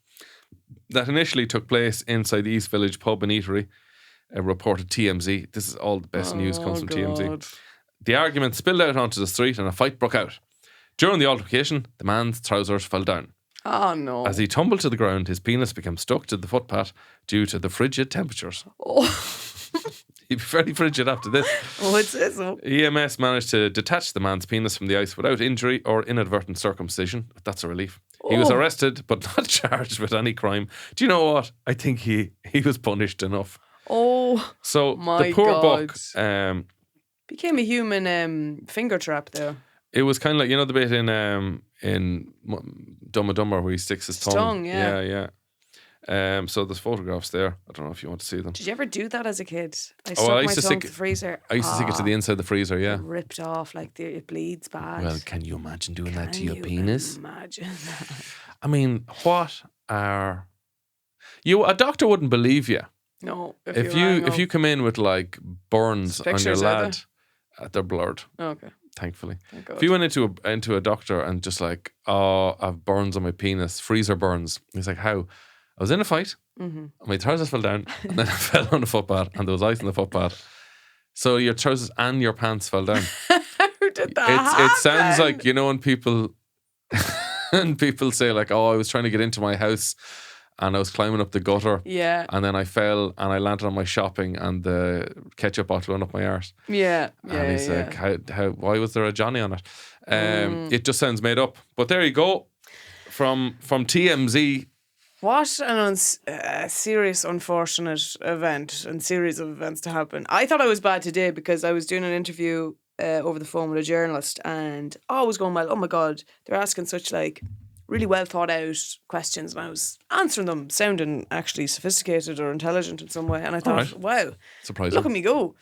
S8: that initially took place inside the East Village pub and eatery, reported TMZ. This is all the best news comes from TMZ. The argument spilled out onto the street and a fight broke out. During the altercation, the man's trousers fell down.
S9: Oh, no.
S8: As he tumbled to the ground, his penis became stuck to the footpath due to the frigid temperatures.
S9: Oh.
S8: He'd be very frigid after this.
S9: Oh, it says so.
S8: EMS managed to detach the man's penis from the ice without injury or inadvertent circumcision. That's a relief. He was arrested but not charged with any crime. Do you know what? I think he was punished enough.
S9: Oh,
S8: so
S9: my
S8: the poor
S9: God.
S8: buck
S9: became a human finger trap there.
S8: It was kind of like, you know, the bit in Dumb and Dumber where he sticks his tongue.
S9: yeah.
S8: So there's photographs there. I don't know if you want to see them.
S9: Did you ever do that as a kid? I
S8: I
S9: stuck
S8: used
S9: my
S8: to
S9: tongue
S8: stick
S9: to the freezer.
S8: I used to stick it to the inside of the freezer, yeah.
S9: Ripped off, like it bleeds bad.
S8: Well, can you imagine doing that to your
S9: Can you
S8: penis?
S9: Imagine.
S8: I mean, what are you? A doctor wouldn't believe you.
S9: No,
S8: If you come in with like burns on your
S9: Pictures, are
S8: lad, they're blurred.
S9: Okay.
S8: Thankfully,
S9: Thank God.
S8: if you went into a doctor and just like, oh, I've burns on my penis, freezer burns. He's like, how? I was in a fight.
S9: Mm-hmm.
S8: My trousers fell down, and then I fell on the footpath, and there was ice on the footpath. So your trousers and your pants fell down.
S9: How did that
S8: It sounds
S9: happen?
S8: like, you know, when people and people say like, oh, I was trying to get into my house and I was climbing up the gutter.
S9: Yeah.
S8: And then I fell and I landed on my shopping and the ketchup bottle went up my arse.
S9: Yeah.
S8: And he's like, how, why was there a Johnny on it? It just sounds made up. But there you go. From TMZ.
S9: What an serious, unfortunate event and series of events to happen. I thought I was bad today because I was doing an interview over the phone with a journalist and I was going, well, oh my God, they're asking such like really well thought out questions and I was answering them sounding actually sophisticated or intelligent in some way. And I thought, wow,
S8: surprising.
S9: Look at me go.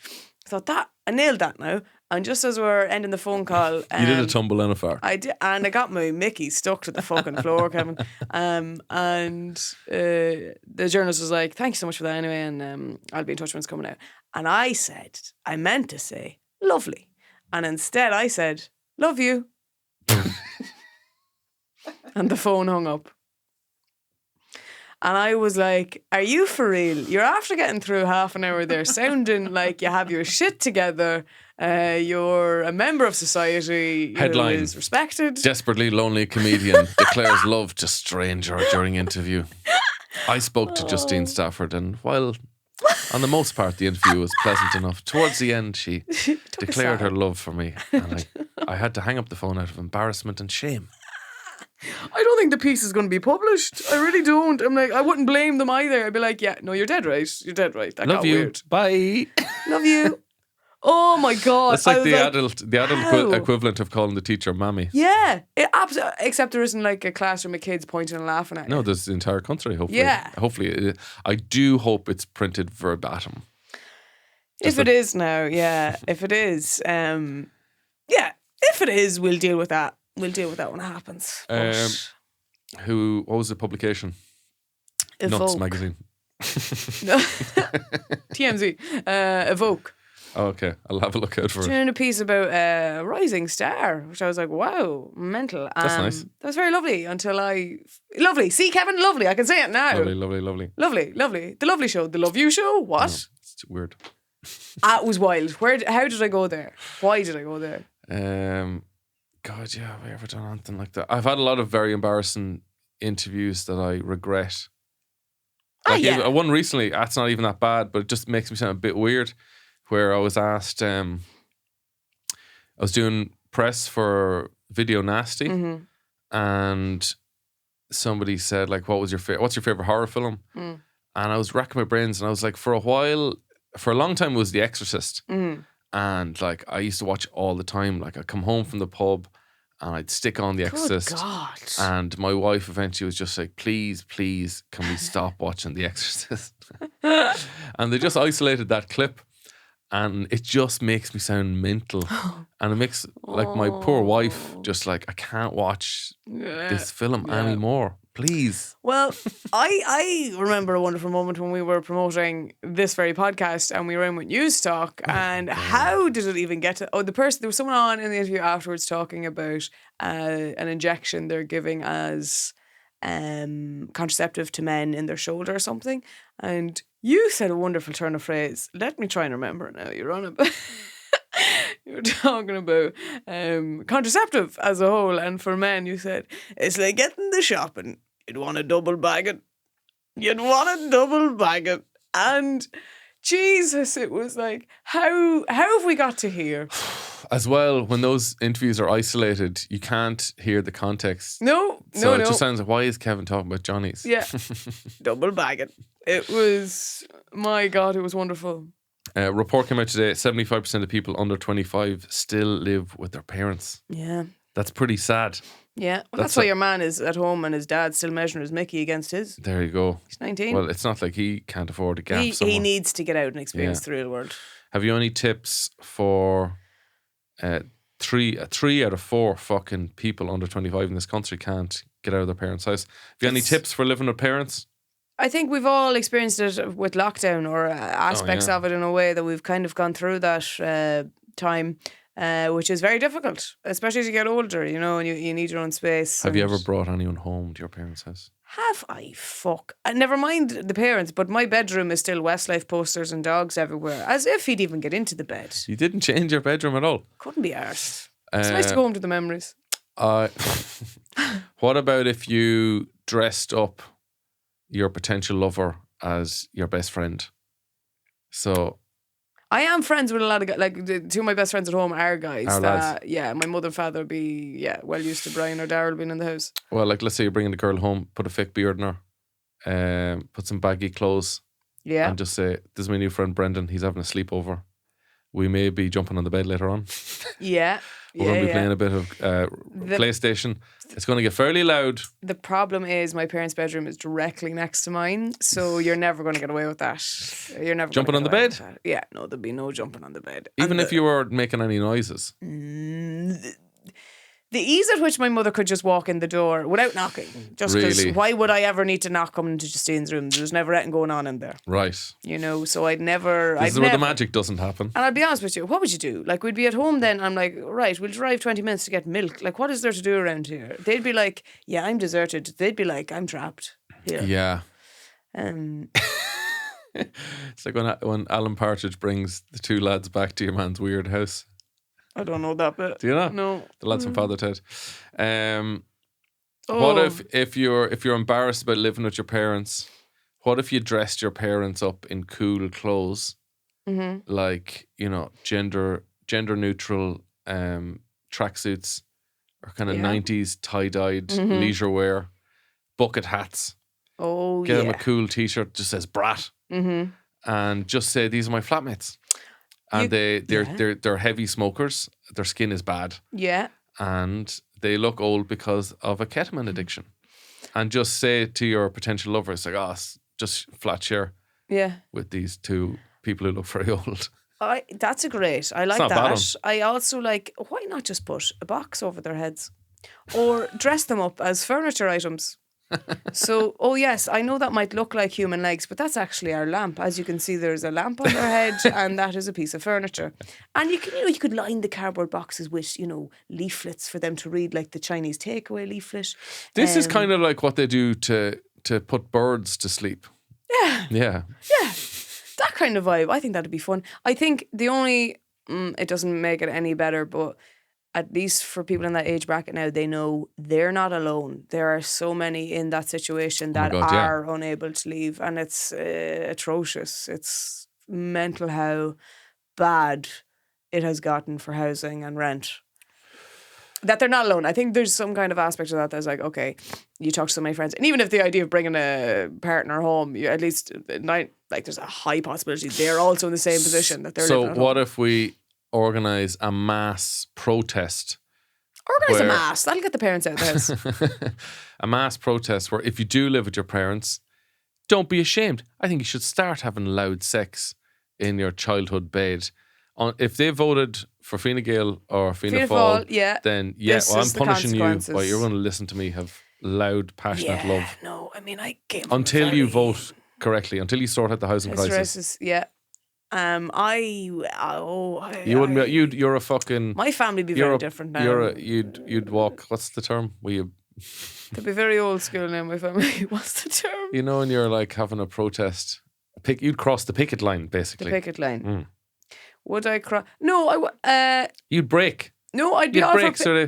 S9: I thought I nailed that now. And just as we're ending the phone call,
S8: You did a tumble in a far.
S9: I did, and I got my Mickey stuck to the fucking floor, Kevin. The journalist was like, "Thank you so much for that, anyway, and I'll be in touch when it's coming out." And I meant to say, "Lovely," and instead I said, "Love you," and the phone hung up. And I was like, are you for real? You're after getting through half an hour there sounding like you have your shit together. You're a member of society
S8: Headline.
S9: who is respected.
S8: Desperately lonely comedian declares love to stranger during interview. I spoke to Justine Stafford and while on the most part the interview was pleasant enough, towards the end she declared her love for me. And I had to hang up the phone out of embarrassment and shame.
S9: I don't think the piece is going to be published. I really don't. I'm like, I wouldn't blame them either. I'd be like, yeah, no, you're dead right. You're dead right. That
S8: Love
S9: got
S8: you.
S9: weird.
S8: Bye.
S9: Love you. Oh my God.
S8: That's like
S9: I was
S8: the adult
S9: how?
S8: equivalent of calling the teacher mammy.
S9: Yeah. Except there isn't like a classroom of kids pointing and laughing at you.
S8: No, there's the entire country, hopefully.
S9: Yeah.
S8: Hopefully. I do hope it's printed verbatim.
S9: If it is now, yeah. If it is, if it is, we'll deal with that. We'll deal with that when it happens. But
S8: What was the publication? Nuts
S9: Evoke.
S8: magazine.
S9: TMZ. Evoke.
S8: Oh, okay, I'll have a look out for it.
S9: Doing a piece about a rising star, which I was like, wow, mental.
S8: That's nice.
S9: That was very lovely until lovely. See, Kevin, lovely. I can say it now.
S8: Lovely, lovely, lovely.
S9: Lovely, lovely. The Lovely Show. The Love You Show? What?
S8: No, it's weird.
S9: That was wild. How did I go there? Why did I go there?
S8: God, yeah, have I ever done anything like that? I've had a lot of very embarrassing interviews that I regret. Like one recently, that's not even that bad, but it just makes me sound a bit weird. Where I was asked, I was doing press for Video Nasty, and somebody said, like, what's your favorite horror film? And I was racking my brains, and I was like, for a long time, it was The Exorcist. And like I used to watch all the time. Like I'd come home from the pub and I'd stick on The Exorcist.
S9: Good God.
S8: And my wife eventually was just like, please, can we stop watching The Exorcist? And they just isolated that clip. And it just makes me sound mental. And it makes like my poor wife just like, I can't watch this film anymore. Please.
S9: Well, I remember a wonderful moment when we were promoting this very podcast and we were in with News Talk. And how did it even get to... there was someone on in the interview afterwards talking about an injection they're giving as contraceptive to men in their shoulder or something. And you said a wonderful turn of phrase. Let me try and remember it now. You're on about... You were talking about contraceptive as a whole, and for men, you said it's like getting the shopping. You'd want to double bag it. And Jesus, it was like, how have we got to here?
S8: As well, when those interviews are isolated, you can't hear the context.
S9: No.
S8: It just sounds like, why is Kevin talking about Johnny's?
S9: Yeah, double bag it. It was, my God, it was wonderful.
S8: Report came out today, 75% of people under 25 still live with their parents.
S9: Yeah.
S8: That's pretty sad.
S9: Yeah, well, that's why your man is at home and his dad's still measuring his Mickey against his.
S8: There you go.
S9: He's 19.
S8: Well, it's not like he can't afford a gap somewhere.
S9: He needs to get out and experience the real world.
S8: Have you any tips for three out of 4 fucking people under 25 in this country can't get out of their parents' house? Have you any tips for living with parents?
S9: I think we've all experienced it with lockdown or aspects of it in a way that we've kind of gone through that time, which is very difficult, especially as you get older, you know, and you need your own space.
S8: Have you ever brought anyone home to your parents' house?
S9: Have I? Fuck. Never mind the parents, but my bedroom is still Westlife posters and dogs everywhere, as if he'd even get into the bed.
S8: You didn't change your bedroom at all?
S9: Couldn't be arsed. It's nice to go home to the memories.
S8: What about if you dressed up your potential lover as your best friend? So
S9: I am friends with a lot of guys. Like, the 2 of my best friends at home are guys.
S8: Lads.
S9: Yeah, my mother and father would be well used to Brian or Daryl being in the house.
S8: Well, like, let's say you're bringing the girl home, put a fake beard in her, put some baggy clothes, and just say, "This is my new friend Brendan. He's having a sleepover. We may be jumping on the bed later on.
S9: Yeah.
S8: We're going to be playing a bit of PlayStation. It's going to get fairly loud."
S9: The problem is my parents' bedroom is directly next to mine, so you're never going to get away with that. You're never
S8: jumping on the bed?
S9: Yeah, no, there'll be no jumping on the bed.
S8: Even if you were making any noises?
S9: The ease at which my mother could just walk in the door without knocking. Just because
S8: Really?
S9: why would I ever need to knock coming into Justine's room? There's never anything going on in there.
S8: Right.
S9: You know, so I'd never...
S8: This is where the magic doesn't happen.
S9: And I'll be honest with you, what would you do? Like, we'd be at home then, I'm like, right, we'll drive 20 minutes to get milk. Like, what is there to do around here? They'd be like, yeah, I'm deserted. They'd be like, I'm trapped here.
S8: Yeah.
S9: It's
S8: like when Alan Partridge brings the 2 lads back to your man's weird house.
S9: I don't know that bit.
S8: Do you know?
S9: No.
S8: The lads from Father Ted. What if you're embarrassed about living with your parents? What if you dressed your parents up in cool clothes, like, you know, gender neutral tracksuits or kind of 90s tie-dyed leisure wear, bucket hats.
S9: Oh,
S8: Get them a cool t-shirt just says brat, and just say, "These are my flatmates." And they're heavy smokers. Their skin is bad.
S9: Yeah.
S8: And they look old because of a ketamine addiction. And just say to your potential lover, it's like, just flat share.
S9: Yeah.
S8: With these 2 people who look very old.
S9: That's a great. I like
S8: not bad
S9: that. I also like, why not just put a box over their heads? Or dress them up as furniture items. So, yes, I know that might look like human legs, but that's actually our lamp. As you can see, there's a lamp on their head, and that is a piece of furniture. And you could line the cardboard boxes with, leaflets for them to read, like the Chinese takeaway leaflet.
S8: This is kind of like what they do to put birds to sleep.
S9: Yeah.
S8: Yeah.
S9: Yeah. That kind of vibe. I think that'd be fun. I think the only, it doesn't make it any better, but at least for people in that age bracket now, they know they're not alone. There are so many in that situation that are unable to leave, and it's atrocious. It's mental how bad it has gotten for housing and rent. That they're not alone. I think there's some kind of aspect of that that's like, okay, you talk to some of my friends, and even if the idea of bringing a partner home, you, at least at night, like, there's a high possibility they're also in the same position that they're living at home.
S8: So what if we organise a mass protest?
S9: Organise a mass. That'll get the parents out of the house.
S8: A mass protest where if you do live with your parents, don't be ashamed. I think you should start having loud sex in your childhood bed. If they voted for Fine Gael or Fianna Fáil, then I'm punishing you. But you're going to listen to me have loud, passionate love.
S9: No, I mean, I came
S8: until you vote correctly, until you sort out the housing crisis.
S9: Yeah.
S8: You wouldn't be. You're a fucking.
S9: My family would be very different now.
S8: You'd walk. What's the term? They'd
S9: be very old school now. My family. What's the term?
S8: You know, when you're like having a protest, you'd cross the picket line, basically.
S9: The picket line. Would I cross? No,
S8: you'd break.
S9: No, I'd be all.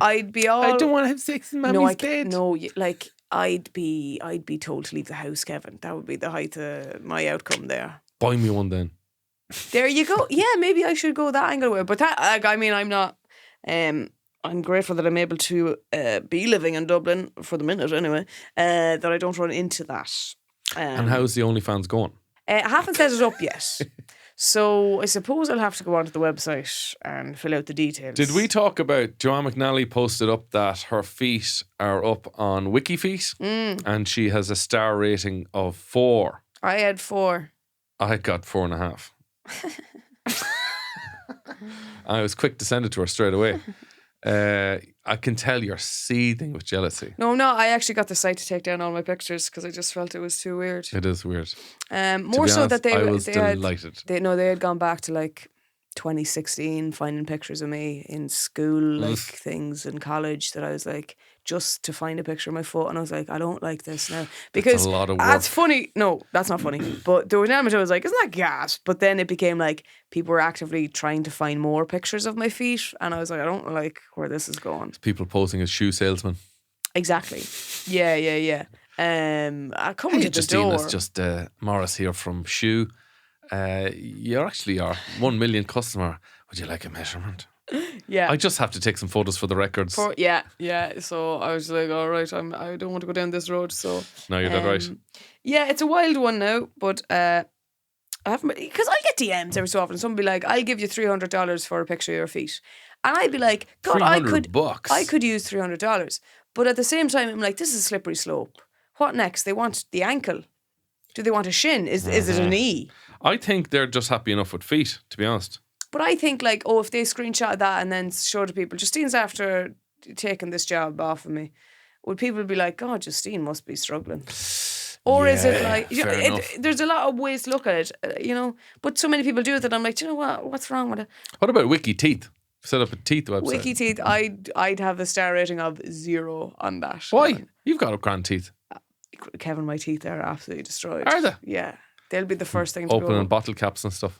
S9: I'd be all.
S8: I don't want to have sex in Mommy's bed.
S9: No, like I'd be told to leave the house, Kevin. That would be the height of my outcome there.
S8: Buy me one then.
S9: There you go. Yeah, maybe I should go that angle with. But that, I mean, I'm not. I'm grateful that I'm able to be living in Dublin for the minute, anyway. That I don't run into that.
S8: And how's the OnlyFans going?
S9: I haven't set it up yet. So I suppose I'll have to go onto the website and fill out the details.
S8: Did we talk about Joanne McNally posted up that her feet are up on WikiFeet and she has a star rating of 4.
S9: I had 4.
S8: I got 4.5. I was quick to send it to her straight away. I can tell you're seething with jealousy.
S9: No, I actually got the site to take down all my pictures because I just felt it was too weird.
S8: It is weird.
S9: More so that
S8: I was
S9: they
S8: delighted.
S9: They had gone back to like 2016, finding pictures of me in school, like things in college that I was like, just to find a picture of my foot, and I was like, I don't like this now because
S8: a lot of work.
S9: That's funny. No, that's not funny. But there was an element I was like, isn't that gas? But then it became like people were actively trying to find more pictures of my feet, and I was like, I don't like where this is going.
S8: It's people posing as shoe salesmen.
S9: Exactly. Yeah. I come to the
S8: Justine,
S9: door.
S8: it's just Morris here from Shoe. You're actually our 1 million customer. Would you like a measurement?
S9: Yeah.
S8: I just have to take some photos for the records.
S9: Yeah. So I was like, all right, I don't want to go down this road. So
S8: No, you're dead right.
S9: Yeah, it's a wild one now, but I haven't, because I get DMs every so often. Someone be like, I'll give you $300 for a picture of your feet, and I'd be like, God, I could use $300, but at the same time, I'm like, this is a slippery slope. What next? They want the ankle. Do they want a shin? Is it a knee?
S8: I think they're just happy enough with feet, to be honest.
S9: But I think like, if they screenshot that and then show to people, Justine's after taking this job off of me, would people be like, God, Justine must be struggling? Or is it like, there's a lot of ways to look at it, but so many people do it that I'm like, do you know what? What's wrong with it?
S8: What about Wiki Teeth? Set up a teeth website.
S9: Wiki Teeth, I'd have a star rating of 0 on that.
S8: Why? You've got grand teeth.
S9: Kevin, my teeth are absolutely destroyed.
S8: Are they?
S9: Yeah. They'll be the first thing to go.
S8: Opening bottle caps and stuff.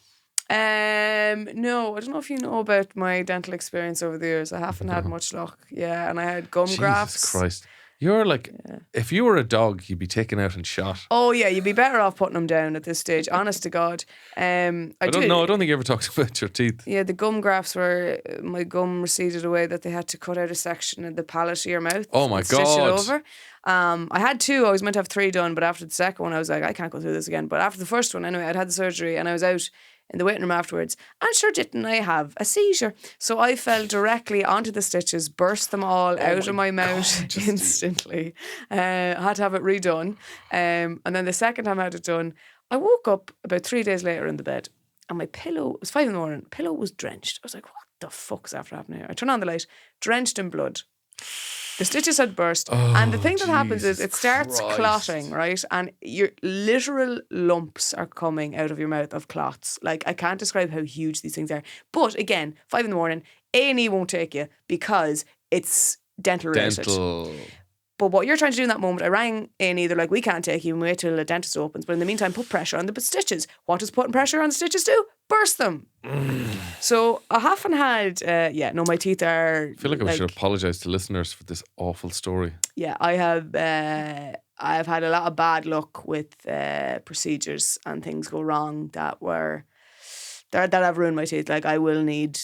S9: No, I don't know if you know about my dental experience over the years. I haven't had much luck. Yeah, and I had gum grafts.
S8: Jesus Christ. You're like, if you were a dog, you'd be taken out and shot.
S9: Oh yeah, you'd be better off putting them down at this stage. Honest to God.
S8: I don't know. I don't think you ever talked about your teeth.
S9: Yeah, the gum grafts were, my gum receded away that they had to cut out a section of the palate of your mouth.
S8: Oh my
S9: Stitch it
S8: God.
S9: over. I had 2. I was meant to have 3 done, but after the second one, I was like, I can't go through this again. But after the first one, anyway, I'd had the surgery and I was out in the waiting room afterwards. And sure didn't I have a seizure. So I fell directly onto the stitches, burst them all out of my mouth instantly. I had to have it redone. And then the second time I had it done, I woke up about 3 days later in the bed and my pillow, it was 5 a.m, pillow was drenched. I was like, what the fuck's after happening here? I turn on the light, drenched in blood. The stitches had burst, and the thing that happens is it starts clotting, right? And your literal lumps are coming out of your mouth of clots. Like, I can't describe how huge these things are. But again, 5 a.m, A&E won't take you because it's dental related. But what you're trying to do in that moment, I rang A&E, they're like, we can't take you, and wait till the dentist opens. But in the meantime, put pressure on the stitches. What does putting pressure on the stitches do? Burst them. So I haven't had, my teeth are...
S8: I feel like I should apologise to listeners for this awful story.
S9: Yeah, I've had a lot of bad luck with procedures and things go wrong that have ruined my teeth. Like, I will need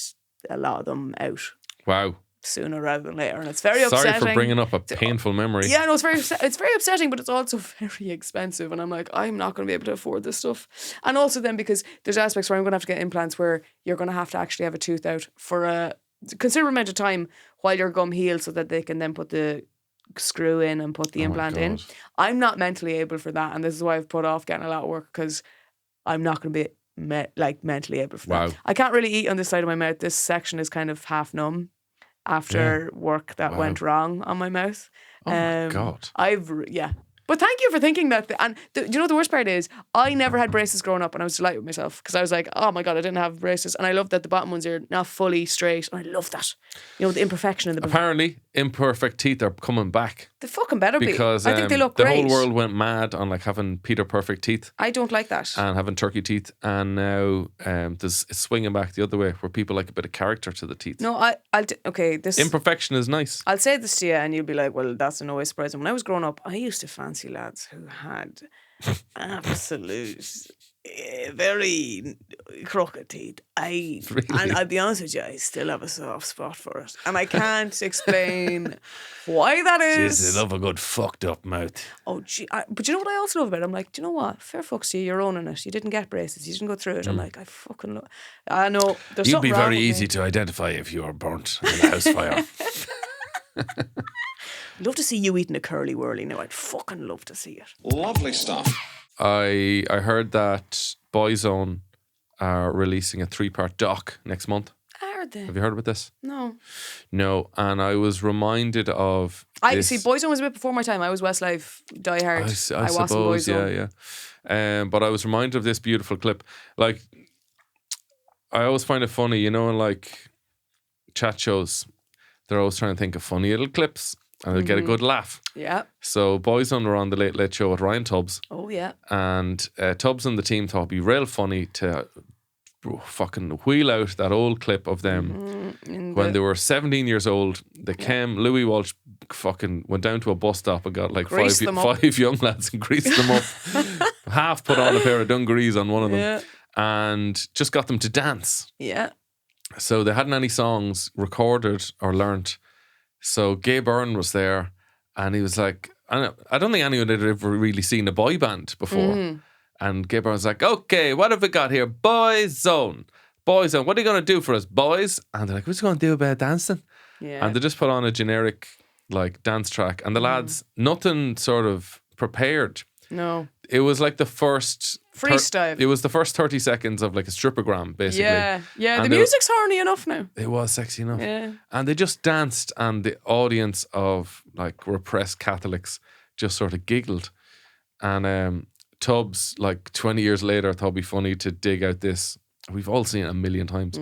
S9: a lot of them out.
S8: Wow.
S9: Sooner rather than later, and it's very upsetting.
S8: Sorry for bringing up a painful memory.
S9: Yeah, no, it's very upsetting, but it's also very expensive, and I'm like, I'm not going to be able to afford this stuff. And also then because there's aspects where I'm going to have to get implants where you're going to have to actually have a tooth out for a considerable amount of time while your gum heals, so that they can then put the screw in and put the implant in. I'm not mentally able for that, and this is why I've put off getting a lot of work, because I'm not going to be mentally able for that. I can't really eat on this side of my mouth. This section is kind of half numb after work that went wrong on my mouth.
S8: Oh my God.
S9: But thank you for thinking that. Do you know what the worst part is? I never had braces growing up, and I was delighted with myself because I was like, oh my God, I didn't have braces. And I love that the bottom ones are not fully straight. And I love that. The imperfection in the
S8: Apparently, imperfect teeth are coming back.
S9: They fucking better be.
S8: Because
S9: I think they look great.
S8: The whole world went mad on like having Peter Perfect teeth.
S9: I don't like that.
S8: And having turkey teeth. And now it's swinging back the other way, where people like a bit of character to the teeth.
S9: No, this
S8: imperfection is nice.
S9: I'll say this to you and you'll be like, well, that's in no way surprising. When I was growing up, I used to fancy lads who had absolute very crooked teeth. And I'll be honest with you, I still have a soft spot for it. And I can't explain why that is.
S8: Jeez, they love a good fucked up mouth.
S9: Oh, gee. But you know what I also love about it? I'm like, do you know what? Fair fucks to you, you're owning it. You didn't get braces. You didn't go through it. I'm like, I fucking love I know. There's
S8: You'd
S9: something
S8: be
S9: wrong
S8: very
S9: with
S8: easy
S9: me.
S8: to identify if you were burnt in a house fire.
S9: I'd love to see you eating a curly whirly now. I'd fucking love to see it.
S6: Lovely stuff.
S8: I heard that Boyzone are releasing a 3-part doc next month.
S9: Are they?
S8: Have you heard about this?
S9: No.
S8: No, and I was reminded of this.
S9: See, Boyzone was a bit before my time. I was Westlife diehard.
S8: I
S9: wasn't
S8: suppose,
S9: Boyzone.
S8: yeah. But I was reminded of this beautiful clip. Like, I always find it funny, you know, in like chat shows, they're always trying to think of funny little clips and they'll get a good laugh.
S9: Yeah.
S8: So Boyzone were on the Late Late Show with Ryan Tubbs.
S9: Oh, yeah.
S8: And Tubbs and the team thought it'd be real funny to fucking wheel out that old clip of them when they were 17 years old. They came, Louis Walsh fucking went down to a bus stop and got like five young lads and greased them up. Half put on a pair of dungarees on one of them and just got them to dance.
S9: Yeah.
S8: So they hadn't any songs recorded or learnt. So Gay Byrne was there and he was like, I don't think anyone had ever really seen a boy band before. And Gay Byrne was like, okay, what have we got here? Boyzone. Boyzone. What are you going to do for us, boys? And they're like, what's you going to do about dancing?
S9: Yeah.
S8: And they just put on a generic like dance track. And the lads, nothing sort of prepared.
S9: No.
S8: It was like the first...
S9: Freestyle.
S8: It was the first 30 seconds of like a strippogram, basically.
S9: Yeah. Yeah,
S8: And
S9: the music's horny enough now.
S8: It was sexy enough.
S9: Yeah.
S8: And they just danced and the audience of like repressed Catholics just sort of giggled. And Tubbs, like 20 years later, thought it'd be funny to dig out this. We've all seen it a million times.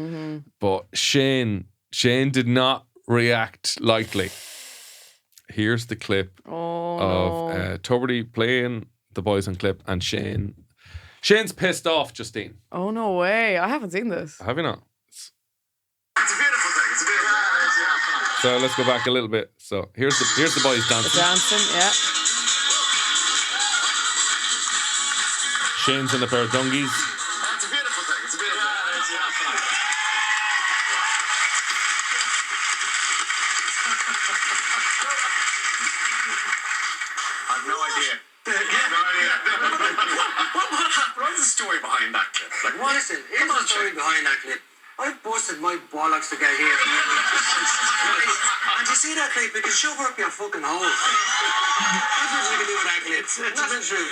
S8: But Shane did not react lightly. Here's the clip of Tuberty playing the Boyzone clip and Shane's pissed off, Justine.
S9: Oh, no way. I haven't seen this.
S8: Have you not?
S6: It's a beautiful thing. It's a beautiful thing.
S8: So let's go back a little bit. So here's the boys dancing.
S9: Dancing, yeah.
S8: Shane's in a pair of dungies.
S6: It's a beautiful thing. It's a beautiful thing. I've no idea. What happened? What's the story behind that clip? Like, what is it?
S12: Here's the story behind that clip. I busted my bollocks to get here. And you see that clip? You can shove her up your fucking hole. That's what you can do with that clip. Nothing true.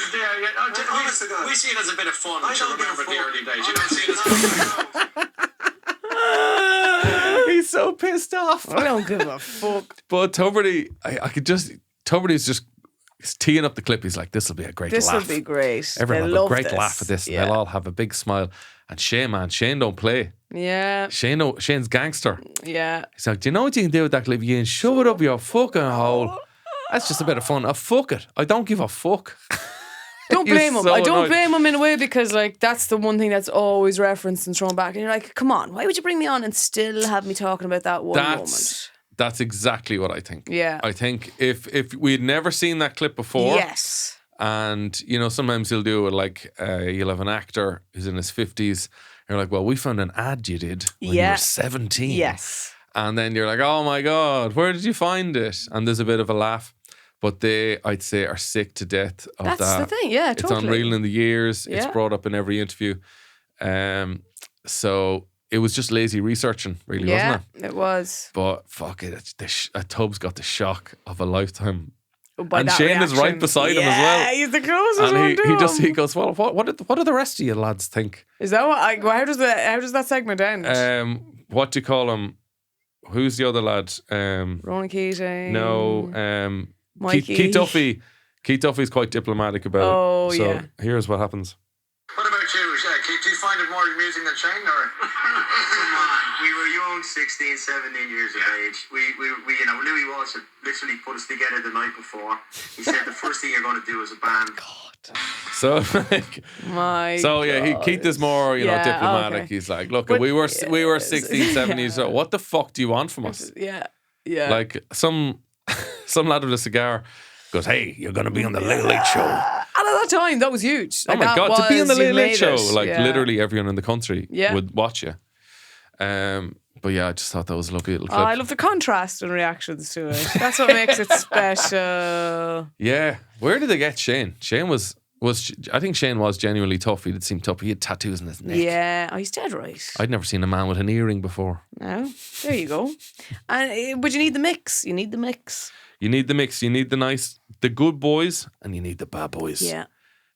S12: Honest to God.
S6: We see it as a bit of fun
S12: I
S6: to
S12: don't give a
S6: remember the
S12: fuck.
S6: early days. You don't see it as
S8: He's so pissed off.
S9: I don't give a fuck.
S8: But Tuberty, Tuberty's just teeing up the clip. He's like, this will be a great
S9: This
S8: laugh.
S9: will be great.
S8: Everyone
S9: They'll
S8: will have a
S9: love
S8: great
S9: this.
S8: laugh at this. And
S9: Yeah.
S8: they'll all have a big smile. And Shane don't play.
S9: Yeah.
S8: Shane's gangster.
S9: Yeah.
S8: He's like, do you know what you can do with that clip? You can shove it up your fucking hole. That's just a bit of fun. Fuck it. I don't give a fuck.
S9: Don't
S8: He was
S9: blame him.
S8: so
S9: I don't
S8: annoyed.
S9: blame him in a way because like that's the one thing that's always referenced and thrown back. And you're like, come on, why would you bring me on and still have me talking about that one moment?
S8: That's exactly what I think.
S9: Yeah.
S8: I think if we'd never seen that clip before.
S9: Yes.
S8: And, you know, sometimes you'll do it like you'll have an actor who's in his 50s. You're like, well, we found an ad you did when you were 17.
S9: Yes.
S8: And then you're like, oh my God, where did you find it? And there's a bit of a laugh. But they, I'd say, are sick to death of that.
S9: That's the thing, yeah,
S8: It's
S9: totally.
S8: unreal in the years. It's
S9: Yeah.
S8: brought up in every interview. So it was just lazy researching, really, wasn't it?
S9: It was.
S8: But fuck it, Tubbs got the shock of a lifetime.
S9: By
S8: And
S9: that
S8: Shane is right
S9: reaction.
S8: beside him as well.
S9: Yeah, he's the closest one
S8: And
S9: to
S8: he
S9: him.
S8: goes, well, what do the rest of you lads think?
S9: Is that what? How does that segment end?
S8: What do you call him? Who's the other lad?
S9: Ronan Keating.
S8: No,
S9: Mikey.
S8: Keith Duffy. Keith Duffy's quite diplomatic about it.
S9: Oh,
S8: So
S9: yeah.
S8: here's what happens.
S6: What about you, Keith? Do you find it more amusing than Shane, or?
S12: Come on, we were young, 16, 17 years of age. We you know, Louis Walsh had literally put us together the night before. He said the first thing you're going to do is a band.
S8: So, like,
S9: My
S8: Keith is more,
S9: Yeah,
S8: diplomatic.
S9: okay.
S8: He's like, look,
S9: But-
S8: we were 16, 17 years old. What the fuck do you want from us?
S9: Yeah. Yeah.
S8: Like some lad with a cigar goes, hey, you're going to be on the Late Late Show.
S9: And at that time, that was huge.
S8: Oh
S9: Like,
S8: my
S9: that
S8: God, to be in the
S9: was- you
S8: Late Late
S9: made
S8: Show,
S9: it.
S8: like
S9: Yeah.
S8: literally everyone in the country
S9: Yeah.
S8: would watch you. But yeah, I just thought that was a lovely little clip.
S9: I love the contrast and reactions to it. That's what makes it special.
S8: Yeah. Where did they get Shane? Shane was I think Shane was genuinely tough. He did seem tough. He had tattoos in his neck.
S9: Yeah, oh, he's dead right.
S8: I'd never seen a man with an earring before.
S9: No, there you go. But you need the mix. You need the mix.
S8: You need the mix. You need the good boys, and you need the bad boys.
S9: Yeah.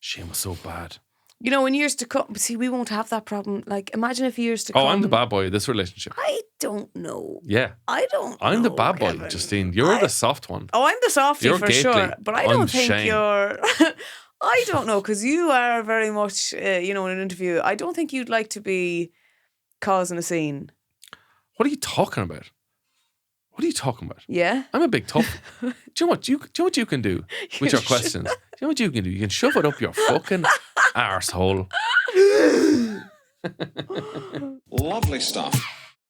S8: Shane was so bad.
S9: You know, in years to come, see, we won't have that problem. Like, imagine if years to come.
S8: Oh, I'm the bad boy of this relationship.
S9: I don't know.
S8: Yeah.
S9: I don't
S8: I'm the
S9: know,
S8: bad boy,
S9: Kevin.
S8: Justine. You're the soft one.
S9: Oh, I'm the softie
S8: You're
S9: for
S8: gately.
S9: sure. But I
S8: I'm
S9: don't think
S8: Shane.
S9: you're. I don't know, because you are very much, in an interview, I don't think you'd like to be causing a scene.
S8: What are you talking about? What are you talking about?
S9: Yeah?
S8: I'm a big tough. Do you know what you can do with your questions? Do you know what you can do? You can shove it up your fucking arsehole.
S6: Lovely stuff.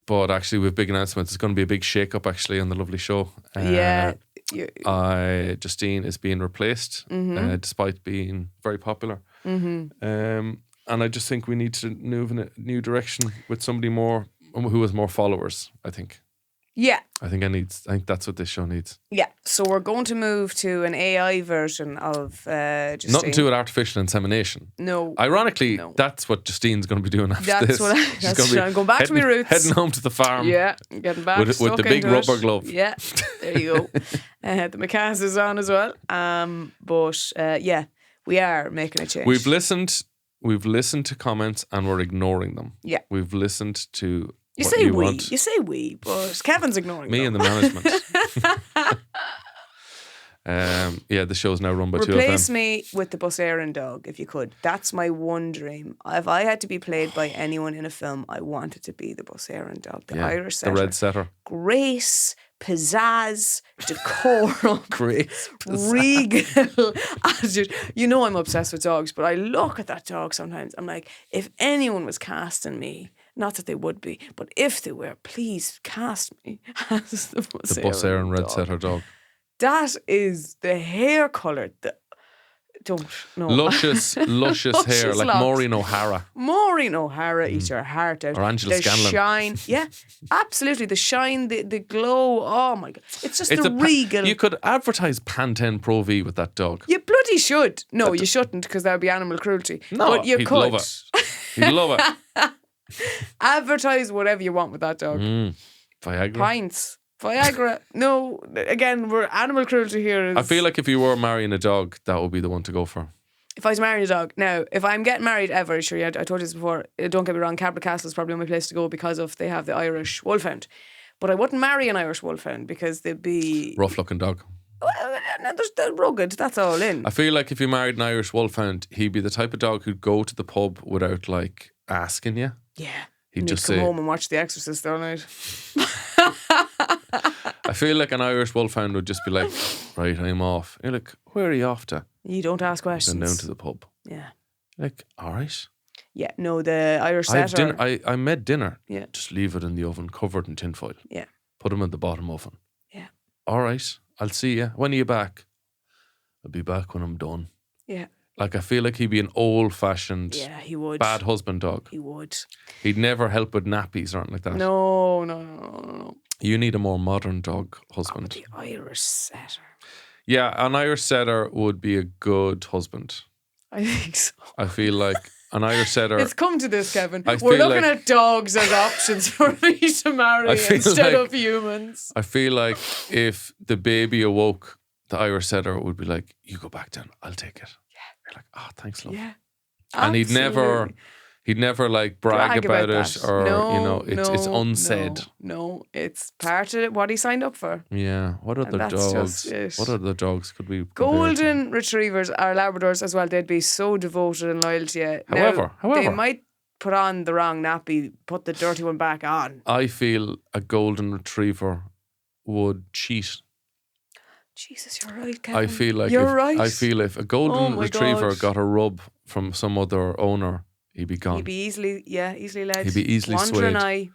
S8: But actually, with big announcements, it's going to be a big shake-up actually on the lovely show.
S9: Yeah.
S8: Justine is being replaced, despite being very popular.
S9: Mm-hmm.
S8: And I just think we need to move in a new direction with somebody more who has more followers. I think.
S9: Yeah.
S8: I think that's what this show needs.
S9: Yeah. So we're going to move to an AI version of Justine.
S8: Nothing to do with artificial insemination.
S9: No.
S8: Ironically, that's what Justine's going to be doing after
S9: That's
S8: this.
S9: what I'm going back to my roots.
S8: Heading home to the farm.
S9: Yeah, getting back
S8: with the big
S9: into
S8: rubber
S9: it.
S8: glove.
S9: Yeah, there you go. The Macas is on as well. But we are making a change.
S8: We've listened to comments and we're ignoring them.
S9: Yeah.
S8: We've listened to
S9: You
S8: what
S9: say
S8: you
S9: we.
S8: want.
S9: You say we, but Kevin's ignoring
S8: Me
S9: them.
S8: and the management. The show's now run by
S9: Replace
S8: 2FM.
S9: me with the bus Aaron dog, if you could. That's my one dream. If I had to be played by anyone in a film, I wanted to be the bus Aaron dog, the Irish
S8: the
S9: setter.
S8: red setter.
S9: Grace, pizzazz, decorum,
S8: Grace,
S9: regal attitude. You know I'm obsessed with dogs, but I look at that dog sometimes. I'm like, if anyone was casting me, not that they would be, but if they were, please cast me as the
S8: Bus Aaron red
S9: dog.
S8: setter dog.
S9: That is the hair colour.
S8: Luscious hair,
S9: Luscious
S8: like
S9: locks.
S8: Maureen O'Hara.
S9: Maureen O'Hara, eat your heart out.
S8: Or Angela
S9: the
S8: Scanlon.
S9: shine, yeah, absolutely. The shine, the glow. Oh my God, it's just
S8: It's
S9: the regal.
S8: You could advertise Pantene Pro V with that dog.
S9: You bloody should. No, you shouldn't, because that would be animal cruelty.
S8: No,
S9: but you
S8: he'd
S9: could.
S8: love it. He'd love it.
S9: Advertise whatever you want with that dog.
S8: Viagra.
S9: Pints. Viagra. No, again, we're animal cruelty here.
S8: I feel like if you were marrying a dog, that would be the one to go for.
S9: If I was marrying a dog, now, if I'm getting married ever, sure, I told you this before, don't get me wrong, Cabra Castle is probably my place to go because they have the Irish Wolfhound. But I wouldn't marry an Irish Wolfhound because they'd be...
S8: Rough looking dog.
S9: No, they're rugged, that's all in.
S8: I feel like if you married an Irish Wolfhound, he'd be the type of dog who'd go to the pub without like asking you.
S9: Yeah.
S8: He'd
S9: You'd
S8: just
S9: come
S8: say,
S9: home and watch The Exorcist all night.
S8: I feel like an Irish Wolfhound would just be like, right, I'm off. You're like, where are you off to?
S9: You don't ask questions.
S8: Then down to the pub.
S9: Yeah.
S8: Like, all right.
S9: Yeah, no, the Irish
S8: I have
S9: setter.
S8: dinner. I made dinner.
S9: Yeah.
S8: Just leave it in the oven, covered in tinfoil.
S9: Yeah.
S8: Put them in the bottom oven.
S9: Yeah.
S8: All right, I'll see you. When are you back? I'll be back when I'm done.
S9: Yeah.
S8: Like, I feel like he'd be an old-fashioned,
S9: He would.
S8: bad husband dog.
S9: He would.
S8: He'd never help with nappies or anything like that.
S9: No.
S8: You need a more modern dog husband.
S9: The Irish setter.
S8: Yeah, an Irish setter would be a good husband.
S9: I think so.
S8: I feel like an Irish setter.
S9: It's come to this, Kevin.
S8: I
S9: We're
S8: feel
S9: looking
S8: like-
S9: at dogs as options for me to marry
S8: I feel
S9: instead
S8: like-
S9: of humans.
S8: I feel like if the baby awoke, the Irish setter would be like, "You go back then, I'll take it." Yeah. You're like, "Oh, thanks, love."
S9: Yeah.
S8: And he'd never like brag about it,
S9: that.
S8: or
S9: No,
S8: it's unsaid.
S9: No, it's part of what he signed up for.
S8: Yeah. What
S9: And
S8: other
S9: that's
S8: dogs?
S9: just it.
S8: What other dogs could we compare to?
S9: Golden retrievers or Labradors as well. They'd be so devoted and loyal to you.
S8: However,
S9: they might put on the wrong nappy, put the dirty one back on.
S8: I feel a golden retriever would cheat.
S9: Jesus, you're right, Kevin.
S8: I feel like
S9: you're right.
S8: I feel if a
S9: Oh
S8: golden
S9: my
S8: retriever
S9: God.
S8: got a rub from some other owner, he'd be gone.
S9: He'd be easily led.
S8: He'd be easily
S9: Wandering
S8: swayed.
S9: eye.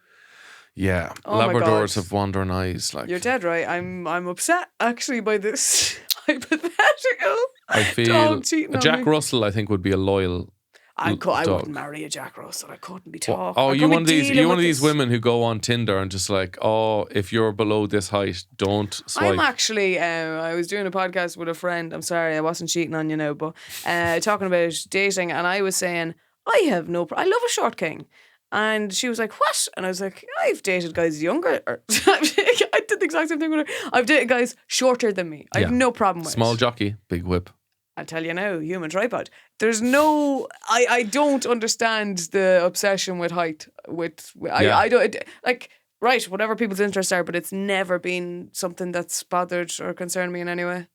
S8: Yeah,
S9: Oh my
S8: Labradors
S9: God.
S8: have wandering eyes. Like
S9: You're dead right. I'm upset actually by this. hypothetical
S8: I feel
S9: dog cheating
S8: a
S9: on
S8: Jack
S9: me.
S8: Russell, I think, would be a loyal.
S9: I
S8: dog.
S9: wouldn't marry a Jack Russell. I couldn't be talking.
S8: Oh,
S9: I
S8: you
S9: couldn't
S8: one of
S9: be
S8: these?
S9: dealing
S8: You one
S9: with
S8: of these
S9: this.
S8: women who go on Tinder and just like, oh, if you're below this height, don't swipe.
S9: I'm actually, I was doing a podcast with a friend. I'm sorry, I wasn't cheating on you now, but talking about dating, and I was saying, I have no, I love a short king. And she was like, what? And I was like, I've dated guys younger. I did the exact same thing with her. I've dated guys shorter than me. I have no problem with
S8: Small
S9: it.
S8: jockey, big whip.
S9: I'll tell you now, human tripod. There's no, I don't understand the obsession with height. I don't, like, right, whatever people's interests are, but it's never been something that's bothered or concerned me in any way.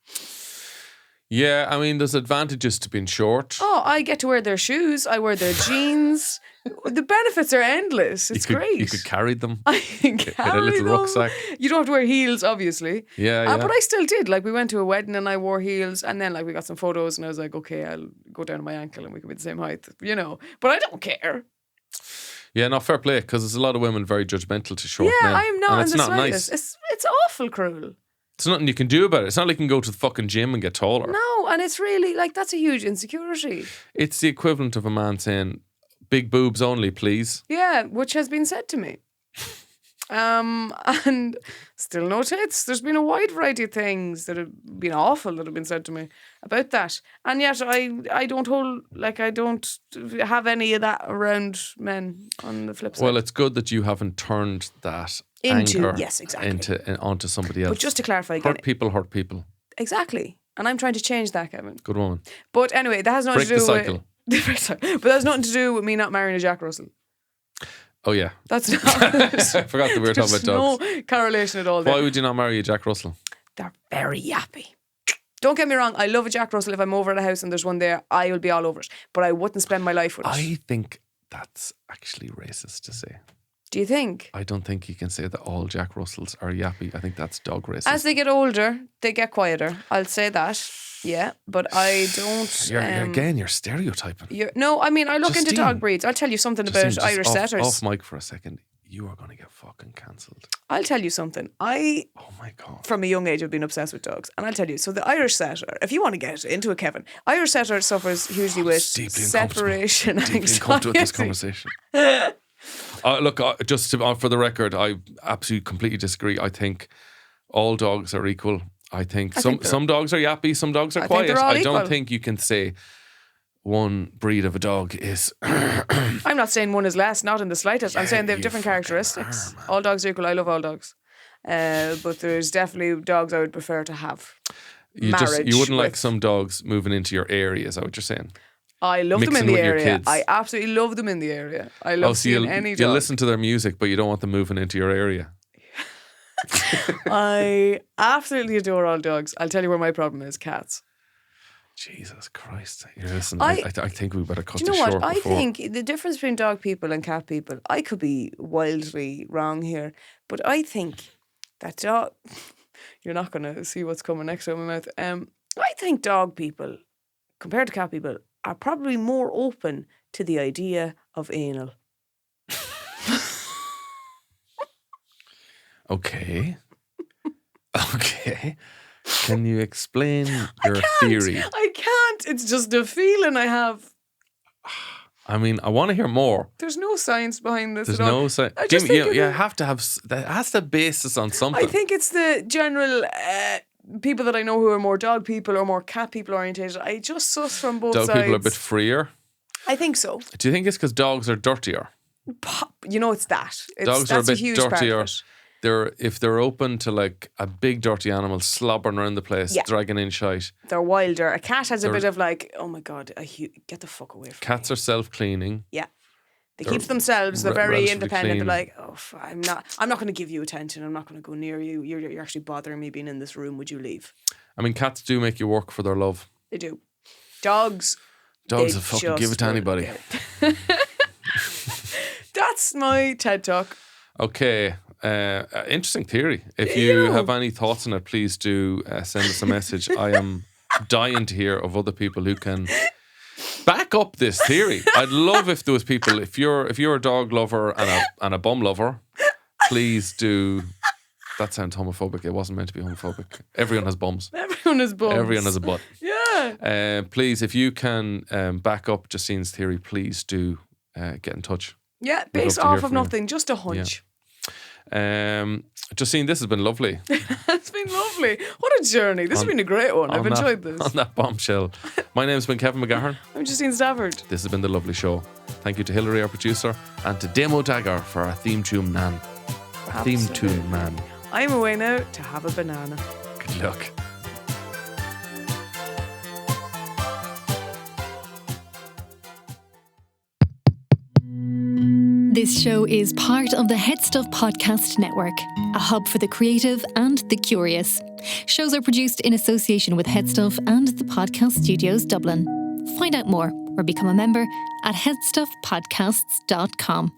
S8: Yeah, I mean, there's advantages to being short.
S9: Oh, I get to wear their shoes. I wear their jeans. The benefits are endless. It's great.
S8: You could carry them.
S9: I can carry
S8: in a little
S9: them.
S8: rucksack.
S9: You don't have to wear heels, obviously.
S8: Yeah.
S9: But I still did. Like, we went to a wedding and I wore heels, and then like we got some photos, and I was like, okay, I'll go down to my ankle and we can be the same height, you know. But I don't care.
S8: Yeah, not fair play, because there's a lot of women very judgmental to short
S9: Yeah,
S8: men.
S9: I'm not
S8: and
S9: in
S8: it's
S9: the
S8: not
S9: slightest.
S8: nice.
S9: It's awful cruel.
S8: There's nothing you can do about it. It's not like you can go to the fucking gym and get taller.
S9: No, and it's really like that's a huge insecurity.
S8: It's the equivalent of a man saying, big boobs only, please.
S9: Yeah, which has been said to me. And still no tits. There's been a wide variety of things that have been awful that have been said to me about that. And yet I don't have any of that around men on the flip side.
S8: Well, it's good that you haven't turned that
S9: Into-
S8: anger
S9: yes, exactly.
S8: onto somebody else.
S9: But just to clarify again.
S8: Hurt people.
S9: Exactly. And I'm trying to change that, Kevin.
S8: Good woman.
S9: But anyway, that has nothing
S8: Break
S9: to do
S8: the cycle.
S9: with... But that has nothing to do with me not marrying a Jack Russell.
S8: Oh, yeah.
S9: That's not...
S8: I forgot that we were talking about dogs.
S9: no correlation at all there.
S8: Why would you not marry a Jack Russell?
S9: They're very yappy. Don't get me wrong, I love a Jack Russell. If I'm over at a house and there's one there, I will be all over it. But I wouldn't spend my life with it.
S8: I think that's actually racist to say.
S9: Do you think?
S8: I don't think you can say that all Jack Russells are yappy. I think that's dog racist.
S9: As they get older, they get quieter. I'll say that. Yeah, but I don't...
S8: You're stereotyping.
S9: No, I mean, I look into
S8: Justine.
S9: dog breeds. I'll tell you something
S8: Justine,
S9: about
S8: just
S9: Irish setters.
S8: Off mic for a second. You are going to get fucking cancelled.
S9: I'll tell you something.
S8: Oh my God.
S9: From a young age, I've been obsessed with dogs. And I'll tell you, so the Irish setter, if you want to get into it, Kevin, Irish setter suffers hugely with separation anxiety.
S8: Deeply uncomfortable with this conversation. Look, for the record, I absolutely completely disagree. I think all dogs are equal. I think some dogs are yappy, some dogs are quiet. I don't think you can say one breed of a dog is...
S9: I'm not saying one is less, not in the slightest. I'm saying they have different characteristics. All dogs are equal. I love all dogs. But there's definitely dogs I would prefer to have.
S8: You wouldn't like some dogs moving into your area, is that what you're saying?
S9: I love them in
S8: Mixing
S9: the
S8: with your
S9: area.
S8: kids.
S9: I absolutely love them in the area. I love seeing any dog.
S8: You listen to their music, but you don't want them moving into your area.
S9: I absolutely adore all dogs. I'll tell you where my problem is: cats.
S8: Jesus Christ. Listen, I think we better cut
S9: Do you
S8: this
S9: know
S8: short
S9: what? I
S8: before.
S9: think the difference between dog people and cat people, I could be wildly wrong here, but I think that dog... You're not going to see what's coming next out of my mouth. I think dog people, compared to cat people, are probably more open to the idea of anal.
S8: Okay. Can you explain your theory?
S9: I can't. It's just a feeling I have.
S8: I mean, I want to hear more.
S9: There's no science behind this.
S8: There's
S9: at all.
S8: no science.
S9: I just think
S8: You have to have... That has to base this on something.
S9: I think it's the general people that I know who are more dog people or more cat people orientated. I just suss from both sides.
S8: Dog people are a bit freer.
S9: I think so.
S8: Do you think it's because dogs are dirtier?
S9: You know, it's that.
S8: Dogs are a bit
S9: huge part of
S8: dirtier.
S9: it.
S8: If they're open to like a big dirty animal slobbering around the place, dragging in shite.
S9: They're wilder. A cat has a bit of like, oh my God, get the fuck away from me.
S8: Cats are self-cleaning.
S9: Yeah. They keep to themselves. They're very
S8: relatively
S9: independent.
S8: clean.
S9: They're like, I'm not going to give you attention. I'm not going to go near you. You're actually bothering me being in this room. Would you leave?
S8: I mean, cats do make you work for their love.
S9: They do. Dogs
S8: will
S9: they
S8: fucking give it to
S9: just
S8: anybody.
S9: That's my TED Talk.
S8: Okay. Interesting theory. If you have any thoughts on it, please do send us a message. I am dying to hear of other people who can back up this theory. I'd love if there was people. If you're a dog lover and a bum lover, please do That sounds homophobic. It wasn't meant to be homophobic. Everyone has bums.
S9: Everyone has bums.
S8: Everyone has a butt.
S9: Yeah.
S8: Please, if you can back up Justine's theory, please do get in touch.
S9: Yeah,
S8: We'd
S9: based
S8: love to hear
S9: off of
S8: from you.
S9: nothing, just a hunch.
S8: Justine, this has been lovely.
S9: It's been lovely. What a journey. This has been a great one. I've enjoyed this.
S8: On that bombshell. My name's been Kevin McGahern.
S9: I'm Justine Stafford.
S8: This has been The Lovely Show. Thank you to Hilary, our producer, and to Demo Dagger for our theme tune man. Theme tune man.
S9: I'm away now to have a banana.
S8: Good luck.
S4: This show is part of the HeadStuff Podcast Network, a hub for the creative and the curious. Shows are produced in association with HeadStuff and the Podcast Studios Dublin. Find out more or become a member at headstuffpodcasts.com.